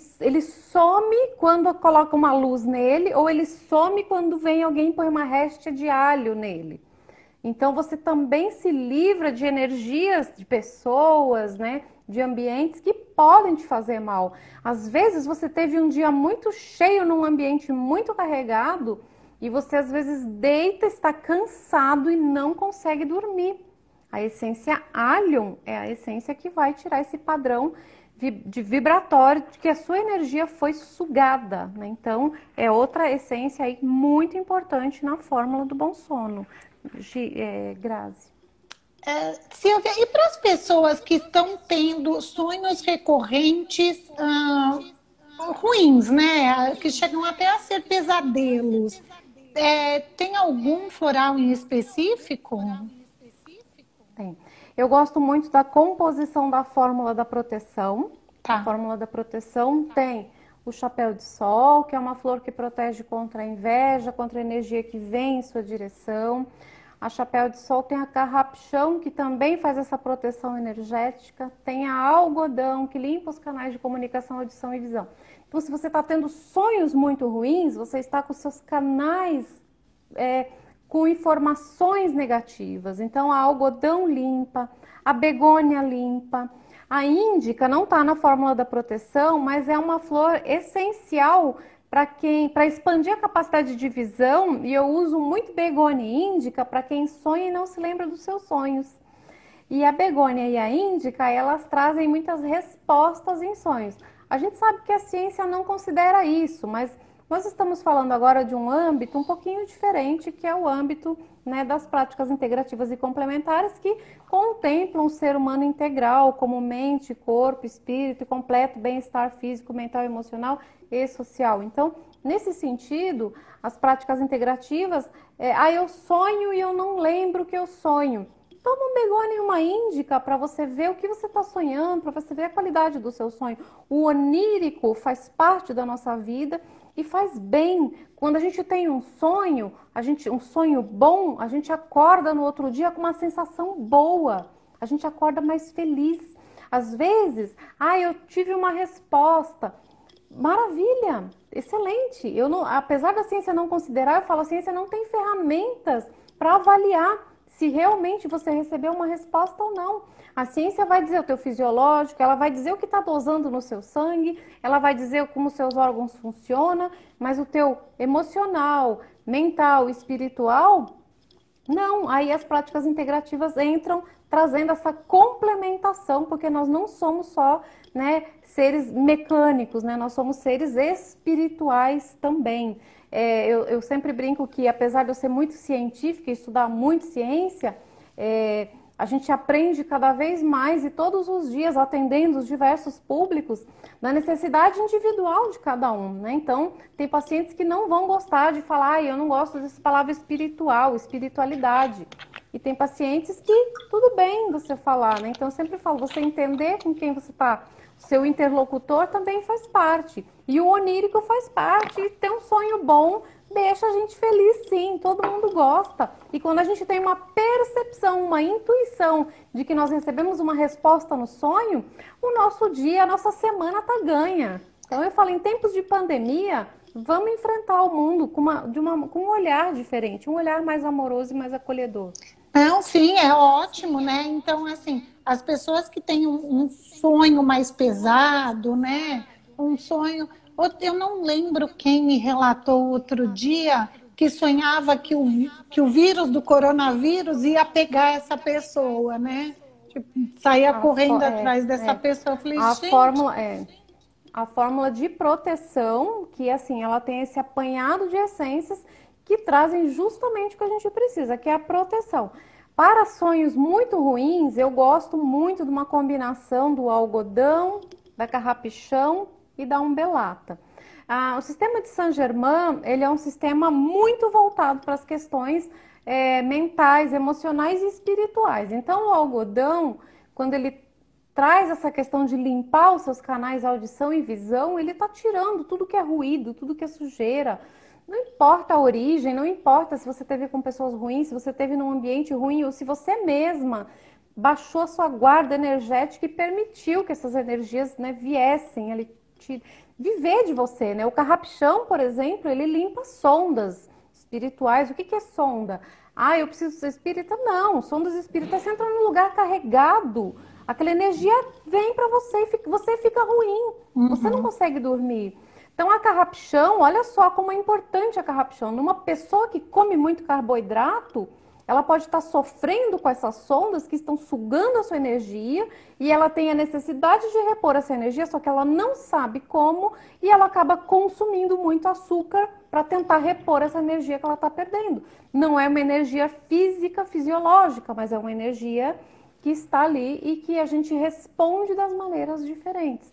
some quando coloca uma luz nele, ou ele some quando vem alguém e põe uma réstia de alho nele. Então você também se livra de energias de pessoas, né, de ambientes que podem te fazer mal. Às vezes você teve um dia muito cheio num ambiente muito carregado e você às vezes deita, está cansado e não consegue dormir. A essência Allium é a essência que vai tirar esse padrão de vibratório, de que a sua energia foi sugada, né? Então, é outra essência aí muito importante na fórmula do bom sono. Grazi. Silvia, e para as pessoas que estão tendo sonhos recorrentes ruins, né? Que chegam até a ser pesadelos, tem algum floral em específico? Tem. Eu gosto muito da composição da fórmula da proteção. Tá. A fórmula da proteção tem o chapéu de sol, que é uma flor que protege contra a inveja, contra a energia que vem em sua direção. A chapéu de sol tem a carrapichão, que também faz essa proteção energética. Tem a algodão, que limpa os canais de comunicação, audição e visão. Então, se você está tendo sonhos muito ruins, você está com seus canais com informações negativas. Então, a algodão limpa, a begônia limpa. A índica não está na fórmula da proteção, mas é uma flor essencial para expandir a capacidade de visão, e eu uso muito begônia e índica para quem sonha e não se lembra dos seus sonhos. E a begônia e a índica, elas trazem muitas respostas em sonhos. A gente sabe que a ciência não considera isso, mas nós estamos falando agora de um âmbito um pouquinho diferente, que é o âmbito, né, das práticas integrativas e complementares, que contemplam o ser humano integral, como mente, corpo, espírito e completo bem-estar físico, mental, emocional e social. Então, nesse sentido, as práticas integrativas, eu sonho e eu não lembro que eu sonho. Toma um begônia e uma índica para você ver o que você está sonhando, para você ver a qualidade do seu sonho. O onírico faz parte da nossa vida e faz bem. Quando a gente tem um sonho bom, a gente acorda no outro dia com uma sensação boa. A gente acorda mais feliz. Às vezes, eu tive uma resposta. Maravilha, excelente. Apesar da ciência não considerar, eu falo, a ciência não tem ferramentas para avaliar se realmente você recebeu uma resposta ou não. A ciência vai dizer o teu fisiológico, ela vai dizer o que está dosando no seu sangue, ela vai dizer como os seus órgãos funcionam, mas o teu emocional, mental, espiritual, não. Aí as práticas integrativas entram trazendo essa complementação, porque nós não somos só, né, seres mecânicos, né? Nós somos seres espirituais também. Eu sempre brinco que, apesar de eu ser muito científica e estudar muito ciência, a gente aprende cada vez mais e todos os dias atendendo os diversos públicos na necessidade individual de cada um, né? Então, tem pacientes que não vão gostar de falar, eu não gosto dessa palavra espiritual, espiritualidade. E tem pacientes que tudo bem você falar, né? Então, eu sempre falo, você entender com quem você está. Seu interlocutor também faz parte. E o onírico faz parte. E ter um sonho bom deixa a gente feliz, sim. Todo mundo gosta. E quando a gente tem uma percepção, uma intuição de que nós recebemos uma resposta no sonho, o nosso dia, a nossa semana tá ganha. Então eu falo, em tempos de pandemia, vamos enfrentar o mundo com um olhar diferente, um olhar mais amoroso e mais acolhedor. Não, sim, é ótimo, né? Então, assim, as pessoas que têm um sonho mais pesado, né? Um sonho. Eu não lembro quem me relatou outro dia que sonhava que o vírus do coronavírus ia pegar essa pessoa, né? Tipo, saía correndo atrás dessa pessoa. Eu falei, a fórmula de proteção, que assim, ela tem esse apanhado de essências que trazem justamente o que a gente precisa, que é a proteção. Para sonhos muito ruins, eu gosto muito de uma combinação do algodão, da carrapichão e da umbelata. O sistema de Saint-Germain, ele é um sistema muito voltado para as questões mentais, emocionais e espirituais. Então, o algodão, quando ele traz essa questão de limpar os seus canais audição e visão, ele está tirando tudo que é ruído, tudo que é sujeira. Não importa a origem, não importa se você teve com pessoas ruins, se você teve num ambiente ruim ou se você mesma baixou a sua guarda energética e permitiu que essas energias, né, viessem ali, viver de você, né? O carrapichão, por exemplo, ele limpa sondas espirituais. O que é sonda? Eu preciso ser espírita? Não, sondas espíritas, você entra num lugar carregado, aquela energia vem para você e você fica ruim, você não consegue dormir. Então, a carrapichão, olha só como é importante a carrapichão. Numa pessoa que come muito carboidrato, ela pode estar sofrendo com essas sondas que estão sugando a sua energia e ela tem a necessidade de repor essa energia, só que ela não sabe como e ela acaba consumindo muito açúcar para tentar repor essa energia que ela está perdendo. Não é uma energia física, fisiológica, mas é uma energia que está ali e que a gente responde das maneiras diferentes.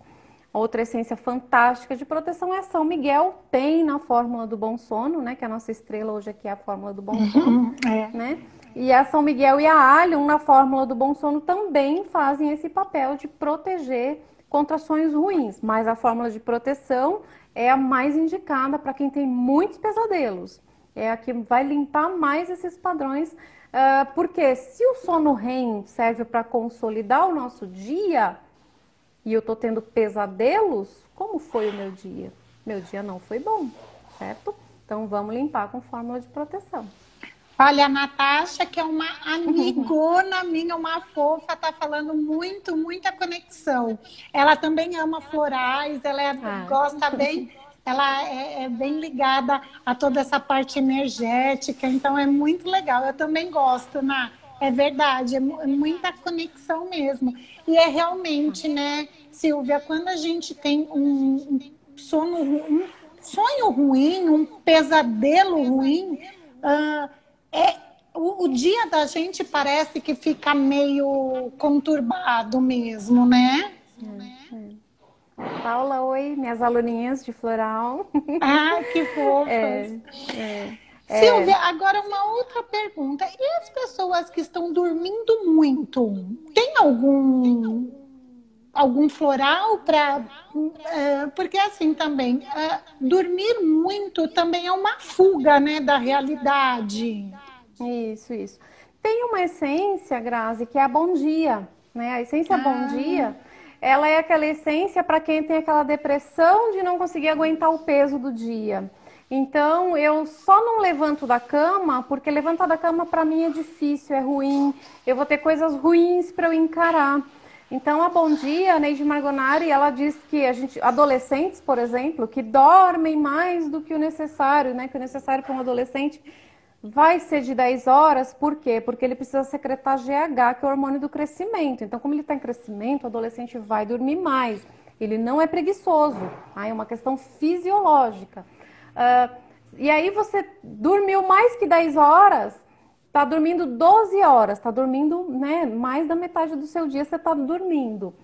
Outra essência fantástica de proteção é São Miguel, tem na fórmula do bom sono, né? Que a nossa estrela hoje aqui é a fórmula do bom sono, né? E a São Miguel e a Allium na fórmula do bom sono também fazem esse papel de proteger contra sonhos ruins. Mas a fórmula de proteção é a mais indicada para quem tem muitos pesadelos. É a que vai limpar mais esses padrões, porque se o sono REM serve para consolidar o nosso dia e eu tô tendo pesadelos, como foi o meu dia? Meu dia não foi bom, certo? Então vamos limpar com fórmula de proteção. Olha, a Natasha, que é uma amigona minha, uma fofa, tá falando muita conexão. Ela também ama florais, ela gosta bem. ela é bem ligada a toda essa parte energética, então é muito legal. Eu também gosto, Ná. É verdade, é muita conexão mesmo. E é realmente, né, Silvia, quando a gente tem um sonho ruim, um pesadelo ruim, ah, é, o dia da gente parece que fica meio conturbado mesmo, né? Paula, oi, minhas aluninhas de floral. Ah, que fofas. É, é, Silvia, é. agora uma outra pergunta. E as pessoas que estão dormindo muito? Tem algum floral para. Porque assim também, dormir muito também é uma fuga, né, da realidade. Isso. Tem uma essência, Grazi, que é a Bom Dia, né? A essência Bom Ah, Dia, ela é aquela essência para quem tem aquela depressão de não conseguir aguentar o peso do dia. Então, eu só não levanto da cama, porque levantar da cama para mim é difícil, é ruim. Eu vou ter coisas ruins para eu encarar. Então, a Bom Dia, a Neide Margonari, ela diz que adolescentes, por exemplo, que dormem mais do que o necessário, né? Que o necessário para um adolescente vai ser de 10 horas, por quê? Porque ele precisa secretar GH, que é o hormônio do crescimento. Então, como ele está em crescimento, o adolescente vai dormir mais. Ele não é preguiçoso, tá? É uma questão fisiológica. Ah, e aí você dormiu mais que 10 horas, está dormindo 12 horas, está dormindo, né, mais da metade do seu dia você está dormindo.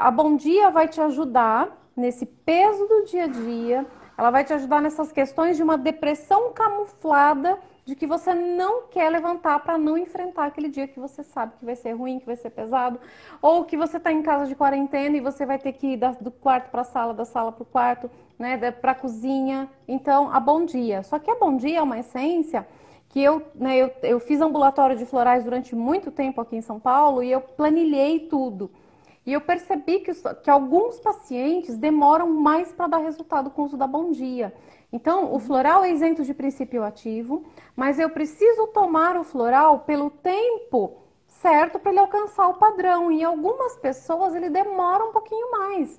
A Bom Dia vai te ajudar nesse peso do dia a dia, ela vai te ajudar nessas questões de uma depressão camuflada de que você não quer levantar para não enfrentar aquele dia que você sabe que vai ser ruim, que vai ser pesado, ou que você está em casa de quarentena e você vai ter que ir do quarto para a sala, da sala para o quarto, né, para a cozinha. Então, a Bom Dia. Só que a Bom Dia é uma essência que eu fiz ambulatório de florais durante muito tempo aqui em São Paulo e eu planilhei tudo. E eu percebi que alguns pacientes demoram mais para dar resultado com o uso da Bom Dia. Então, o floral é isento de princípio ativo, mas eu preciso tomar o floral pelo tempo certo para ele alcançar o padrão. E em algumas pessoas ele demora um pouquinho mais.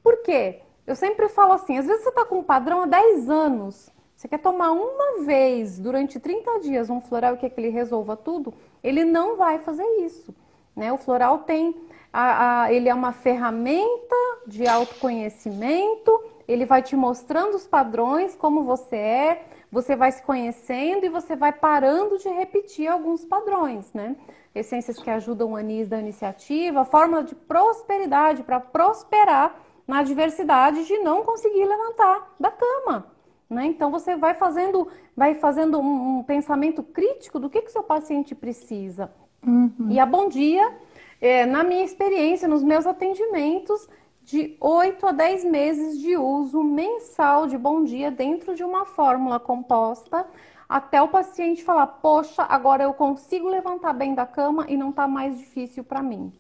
Por quê? Eu sempre falo assim, às vezes você está com um padrão há 10 anos, você quer tomar uma vez durante 30 dias um floral que ele resolva tudo, ele não vai fazer isso, né? O floral tem, ele é uma ferramenta de autoconhecimento, ele vai te mostrando os padrões, como você vai se conhecendo e você vai parando de repetir alguns padrões, né? Essências que ajudam o anis da iniciativa, fórmula de prosperidade para prosperar na adversidade de não conseguir levantar da cama, né? Então você vai fazendo um pensamento crítico do que o seu paciente precisa. E a Bom Dia, na minha experiência, nos meus atendimentos, de 8 a 10 meses de uso mensal de Bom Dia dentro de uma fórmula composta, até o paciente falar, poxa, agora eu consigo levantar bem da cama e não está mais difícil para mim.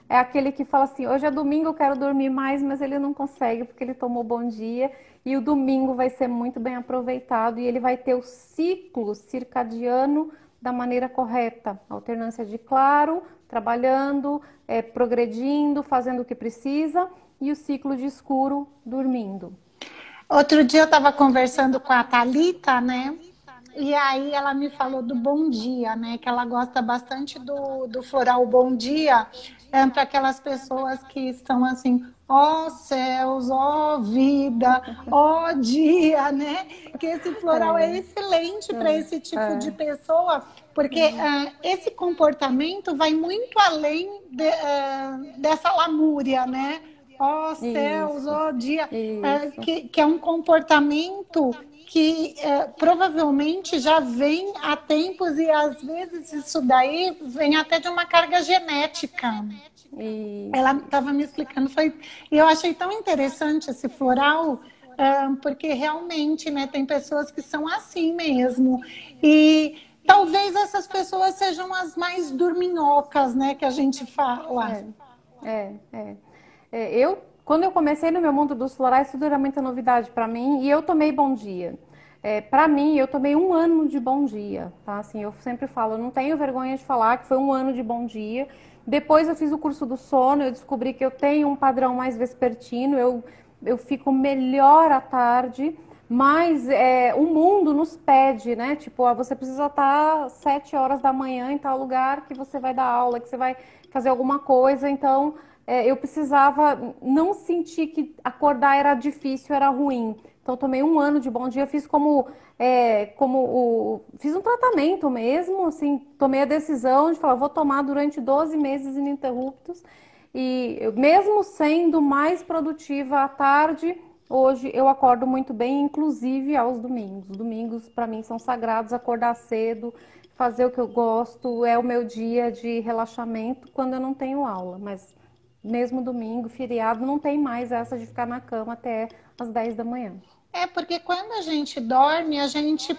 É aquele que fala assim, hoje é domingo, eu quero dormir mais, mas ele não consegue porque ele tomou Bom Dia e o domingo vai ser muito bem aproveitado e ele vai ter o ciclo circadiano da maneira correta. Alternância de claro, trabalhando, progredindo, fazendo o que precisa e o ciclo de escuro, dormindo. outro dia eu estava conversando com a Thalita, né? E aí ela me falou do Bom Dia, né? Que ela gosta bastante do floral Bom Dia, para aquelas pessoas que estão assim, ó céus, ó vida, ó dia, né? Que esse floral é excelente para esse tipo de pessoa, porque esse comportamento vai muito além dessa lamúria, né? Ó céus, Isso, ó dia, isso. que é um comportamento que provavelmente já vem há tempos e às vezes isso daí vem até de uma carga genética. Ela Isso. estava me explicando, e eu achei tão interessante esse floral, porque realmente, né, tem pessoas que são assim mesmo. E talvez essas pessoas sejam as mais dorminhocas, né, que a gente fala. É, é. Quando eu comecei no meu mundo dos florais, tudo era muita novidade para mim e eu tomei Bom Dia. Para mim, eu tomei um ano de Bom Dia, tá? Assim, eu sempre falo, eu não tenho vergonha de falar que foi um ano de Bom Dia. Depois eu fiz o curso do sono, eu descobri que eu tenho um padrão mais vespertino, eu eu fico melhor à tarde, mas o mundo nos pede, né? Tipo, você precisa estar 7 horas da manhã em tal lugar que você vai dar aula, que você vai fazer alguma coisa. Então, eu precisava não sentir que acordar era difícil, era ruim. Então, eu tomei um ano de Bom Dia, fiz fiz um tratamento mesmo, assim, tomei a decisão de falar, vou tomar durante 12 meses ininterruptos. E mesmo sendo mais produtiva à tarde, hoje eu acordo muito bem, inclusive aos domingos. Os domingos, para mim, são sagrados, acordar cedo, fazer o que eu gosto, é o meu dia de relaxamento quando eu não tenho aula. Mas mesmo domingo, feriado, não tem mais essa de ficar na cama até as 10 da manhã. Porque quando a gente dorme, a gente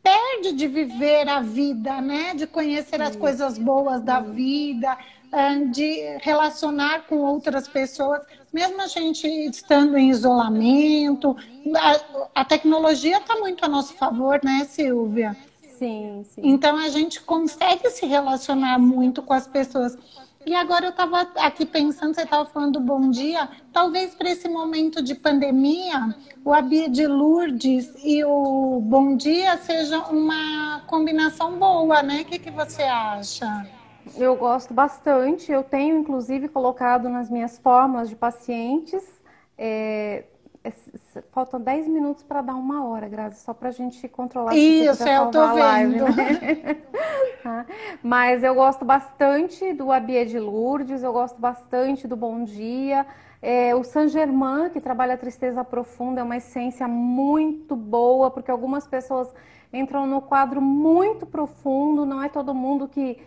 perde de viver a vida, né? De conhecer as coisas boas da vida, de relacionar com outras pessoas, mesmo a gente estando em isolamento. A tecnologia está muito a nosso favor, né, Silvia? Sim, sim. Então a gente consegue se relacionar muito com as pessoas. E agora eu estava aqui pensando, você estava falando do Bom Dia, talvez para esse momento de pandemia, o Abia de Lourdes e o Bom Dia seja uma combinação boa, né? O que você acha? Eu gosto bastante, eu tenho inclusive colocado nas minhas fórmulas de pacientes. é, Faltam 10 minutos para dar 1 hora, Grazi, só para a gente controlar se você Isso, quiser eu tô salvar a live, vendo. né? Tá? Mas eu gosto bastante do Abia de Lourdes, eu gosto bastante do Bom Dia. O Saint Germain, que trabalha a tristeza profunda, é uma essência muito boa, porque algumas pessoas entram no quadro muito profundo, não é todo mundo que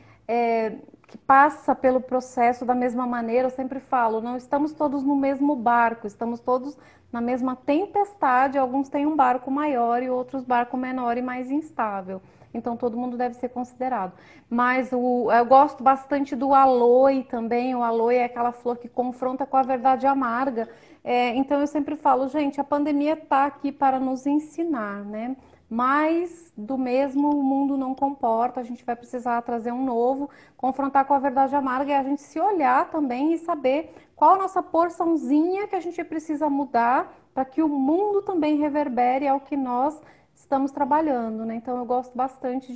passa pelo processo da mesma maneira. Eu sempre falo, não estamos todos no mesmo barco, estamos todos na mesma tempestade. Alguns têm um barco maior e outros barco menor e mais instável. Então todo mundo deve ser considerado. Mas eu gosto bastante do aloe também. O aloe é aquela flor que confronta com a verdade amarga. Então eu sempre falo, gente, a pandemia está aqui para nos ensinar, né? Mas do mesmo o mundo não comporta, a gente vai precisar trazer um novo, confrontar com a verdade amarga e a gente se olhar também e saber qual a nossa porçãozinha que a gente precisa mudar para que o mundo também reverbere ao que nós estamos trabalhando, né? Então eu gosto bastante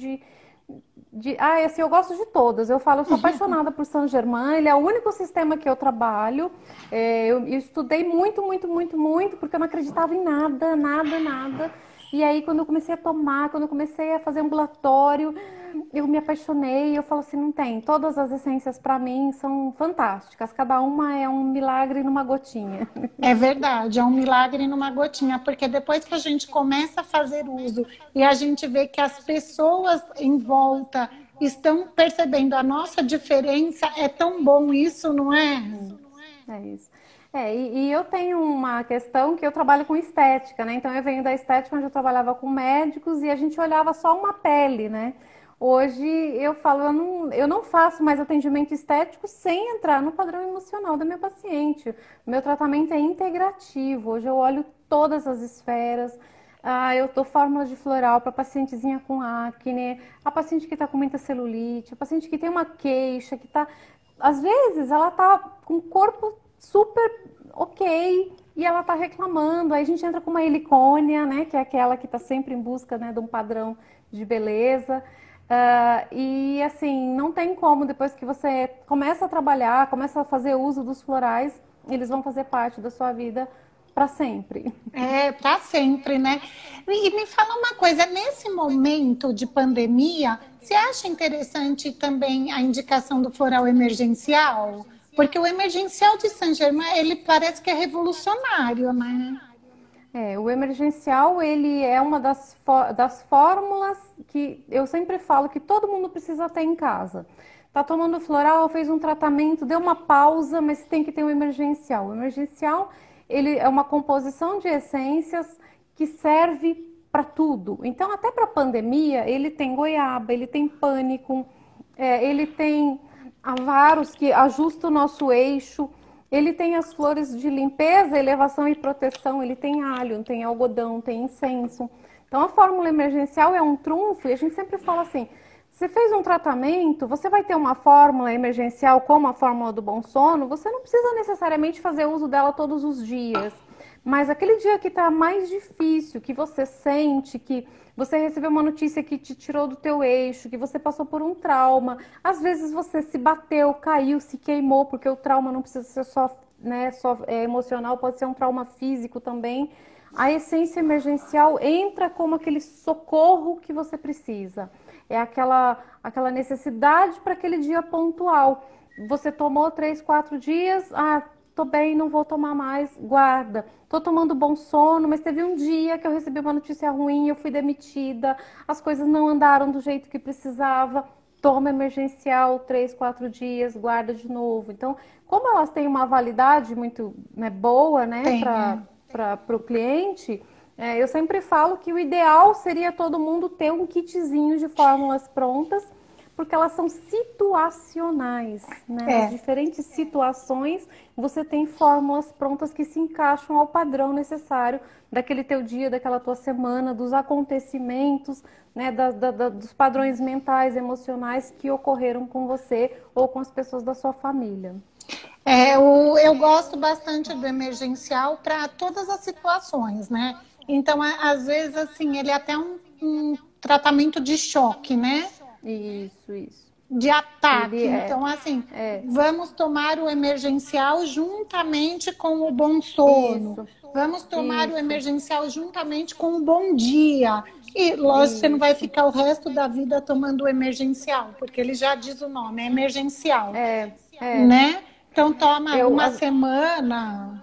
assim, eu gosto de todas. Eu falo, eu sou apaixonada por Saint Germain, ele é o único sistema que eu trabalho. Eu estudei muito, muito, muito, muito, porque eu não acreditava em nada, nada, nada. E aí, quando eu comecei a tomar, quando eu comecei a fazer ambulatório, eu me apaixonei. Eu falo assim, não tem. Todas as essências, para mim, são fantásticas. Cada uma é um milagre numa gotinha. É verdade, é um milagre numa gotinha, porque depois que a gente começa a fazer uso e a gente vê que as pessoas em volta estão percebendo a nossa diferença, é tão bom isso, não é? É isso. E eu tenho uma questão que eu trabalho com estética, né? Então eu venho da estética onde eu trabalhava com médicos e a gente olhava só uma pele, né? Hoje eu falo, eu não faço mais atendimento estético sem entrar no padrão emocional da minha paciente. O meu tratamento é integrativo. Hoje eu olho todas as esferas. Eu dou fórmulas de floral para pacientezinha com acne, a paciente que está com muita celulite, a paciente que tem uma queixa, que está... Às vezes ela está com o corpo super ok e ela está reclamando. Aí a gente entra com uma helicônia, né, que é aquela que está sempre em busca, né, de um padrão de beleza. E assim, não tem como, depois que você começa a trabalhar, começa a fazer uso dos florais, eles vão fazer parte da sua vida para sempre. Para sempre, né? E me fala uma coisa, nesse momento de pandemia, você acha interessante também a indicação do floral emergencial? Porque o emergencial de Saint-Germain, ele parece que é revolucionário, né? O emergencial, ele é uma das fórmulas que eu sempre falo que todo mundo precisa ter em casa. Tá tomando floral, fez um tratamento, deu uma pausa, mas tem que ter um emergencial. O emergencial, ele é uma composição de essências que serve para tudo. Então, até para a pandemia, ele tem goiaba, ele tem pânico, ele tem avaros que ajusta o nosso eixo. Ele tem as flores de limpeza, elevação e proteção, ele tem alho, tem algodão, tem incenso. Então a fórmula emergencial é um trunfo e a gente sempre fala assim, Você fez um tratamento, você vai ter uma fórmula emergencial como a fórmula do bom sono, você não precisa necessariamente fazer uso dela todos os dias. Mas aquele dia que está mais difícil, que você sente que você recebeu uma notícia que te tirou do teu eixo, que você passou por um trauma, às vezes você se bateu, caiu, se queimou, porque o trauma não precisa ser só, né, emocional, pode ser um trauma físico também. A essência emergencial entra como aquele socorro que você precisa. É aquela necessidade para aquele dia pontual. Você tomou 3, 4 dias, tô bem, não vou tomar mais, guarda. Tô tomando bom sono, mas teve um dia que eu recebi uma notícia ruim, eu fui demitida, as coisas não andaram do jeito que precisava. Toma emergencial, 3, 4 dias, guarda de novo. Então, como elas têm uma validade muito, né, boa, né, Tem, é. para o cliente, eu sempre falo que o ideal seria todo mundo ter um kitzinho de fórmulas prontas, porque elas são situacionais, né? Nas É. diferentes situações, você tem fórmulas prontas que se encaixam ao padrão necessário daquele teu dia, daquela tua semana, dos acontecimentos, né? Dos padrões mentais, emocionais que ocorreram com você ou com as pessoas da sua família. Eu gosto bastante do emergencial para todas as situações, né? Então, às vezes, assim, ele é até um tratamento de choque, né? Isso, isso. De Ele ataque. é, Então, assim, é, vamos tomar o emergencial juntamente com o bom sono. isso, Vamos tomar o isso, emergencial juntamente com o bom dia. E, lógico, você não vai isso. ficar o resto da vida tomando o emergencial, porque ele já diz o nome, é emergencial, É, é. né? Então, toma Eu, uma às- semana.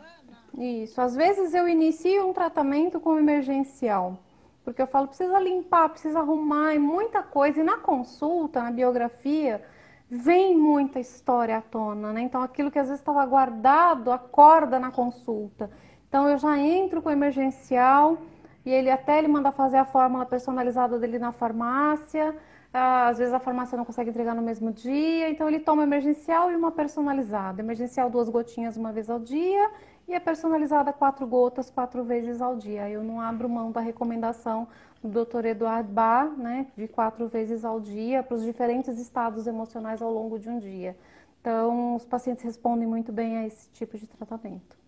Isso. Às vezes eu inicio um tratamento com emergencial, porque eu falo, precisa limpar, precisa arrumar, e muita coisa. E na consulta, na biografia, vem muita história à tona, né? Então aquilo que às vezes estava guardado acorda na consulta. Então eu já entro com o emergencial e ele manda fazer a fórmula personalizada dele na farmácia. Às vezes a farmácia não consegue entregar no mesmo dia, então ele toma emergencial e uma personalizada. Emergencial 2 gotinhas uma vez ao dia e a personalizada 4 gotas 4 vezes ao dia. Eu não abro mão da recomendação do Dr. Eduardo Bar, né, de 4 vezes ao dia para os diferentes estados emocionais ao longo de um dia. Então, os pacientes respondem muito bem a esse tipo de tratamento.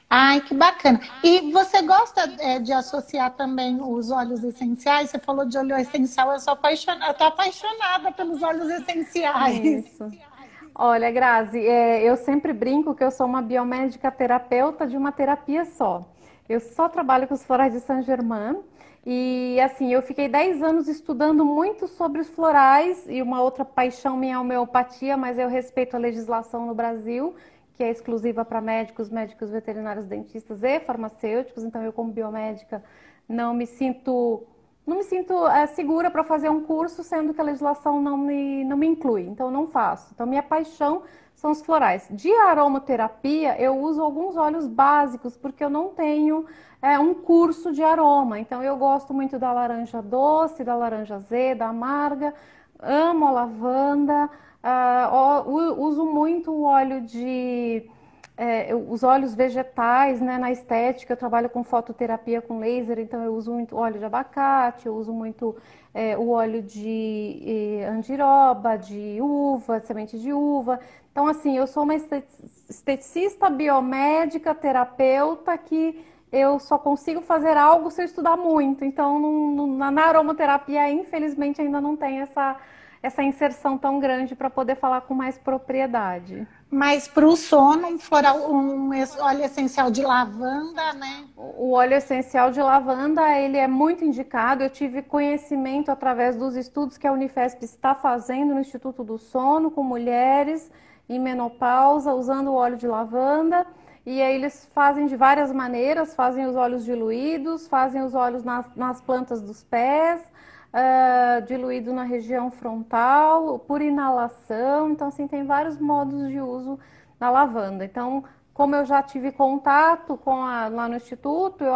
Ai, que bacana. E você gosta de associar também os óleos essenciais? Você falou de óleo essencial, eu sou apaixonada, eu tô apaixonada pelos óleos essenciais. Isso. Olha, Grazi, eu sempre brinco que eu sou uma biomédica terapeuta de uma terapia só. Eu só trabalho com os florais de Saint-Germain e, assim, eu fiquei 10 anos estudando muito sobre os florais e uma outra paixão minha é a homeopatia, mas eu respeito a legislação no Brasil, que é exclusiva para médicos, médicos veterinários, dentistas e farmacêuticos. Então, eu como biomédica não me sinto segura para fazer um curso, sendo que a legislação não me inclui, então eu não faço. Então, minha paixão são os florais. De aromaterapia, eu uso alguns óleos básicos, porque eu não tenho um curso de aroma. Então, eu gosto muito da laranja doce, da laranja azeda, da amarga, amo a lavanda, uso muito o óleo os óleos vegetais, né, na estética. Eu trabalho com fototerapia com laser, então eu uso muito óleo de abacate, eu uso muito o óleo de andiroba, de uva, semente de uva. Então, assim, eu sou uma esteticista, biomédica, terapeuta que eu só consigo fazer algo se eu estudar muito. Então, na aromaterapia, infelizmente, ainda não tem essa inserção tão grande para poder falar com mais propriedade. Mas para o sono, um óleo essencial de lavanda, né? O óleo essencial de lavanda, ele é muito indicado. Eu tive conhecimento através dos estudos que a Unifesp está fazendo no Instituto do Sono com mulheres em menopausa, usando o óleo de lavanda. E aí eles fazem de várias maneiras, fazem os óleos diluídos, fazem os óleos nas plantas dos pés, diluído na região frontal, por inalação. Então, assim, tem vários modos de uso da lavanda. Então, como eu já tive contato lá no Instituto, eu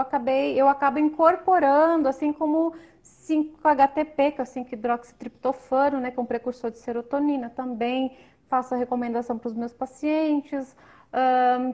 acabo incorporando, assim como 5-HTP, que é o 5-hidroxitriptofano, né, que é um precursor de serotonina, também faço a recomendação para os meus pacientes.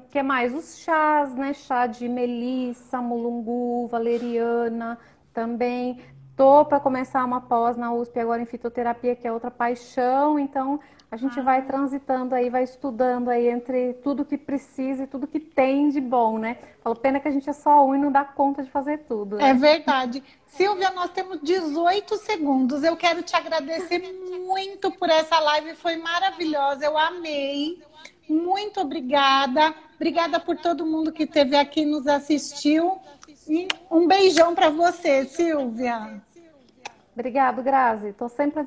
Que mais? Os chás, né? Chá de melissa, mulungu, valeriana, também. Tô para começar uma pós na USP agora em fitoterapia, que é outra paixão, então a gente vai transitando aí, vai estudando aí entre tudo que precisa e tudo que tem de bom, né? Falo, pena que a gente é só um e não dá conta de fazer tudo, É né? verdade. Silvia, nós temos 18 segundos. Eu quero te agradecer muito por essa live, foi maravilhosa, eu amei. Muito obrigada. Obrigada por todo mundo que esteve aqui nos assistiu. E um beijão para você, Silvia. Obrigado, Grazi. Tô sempre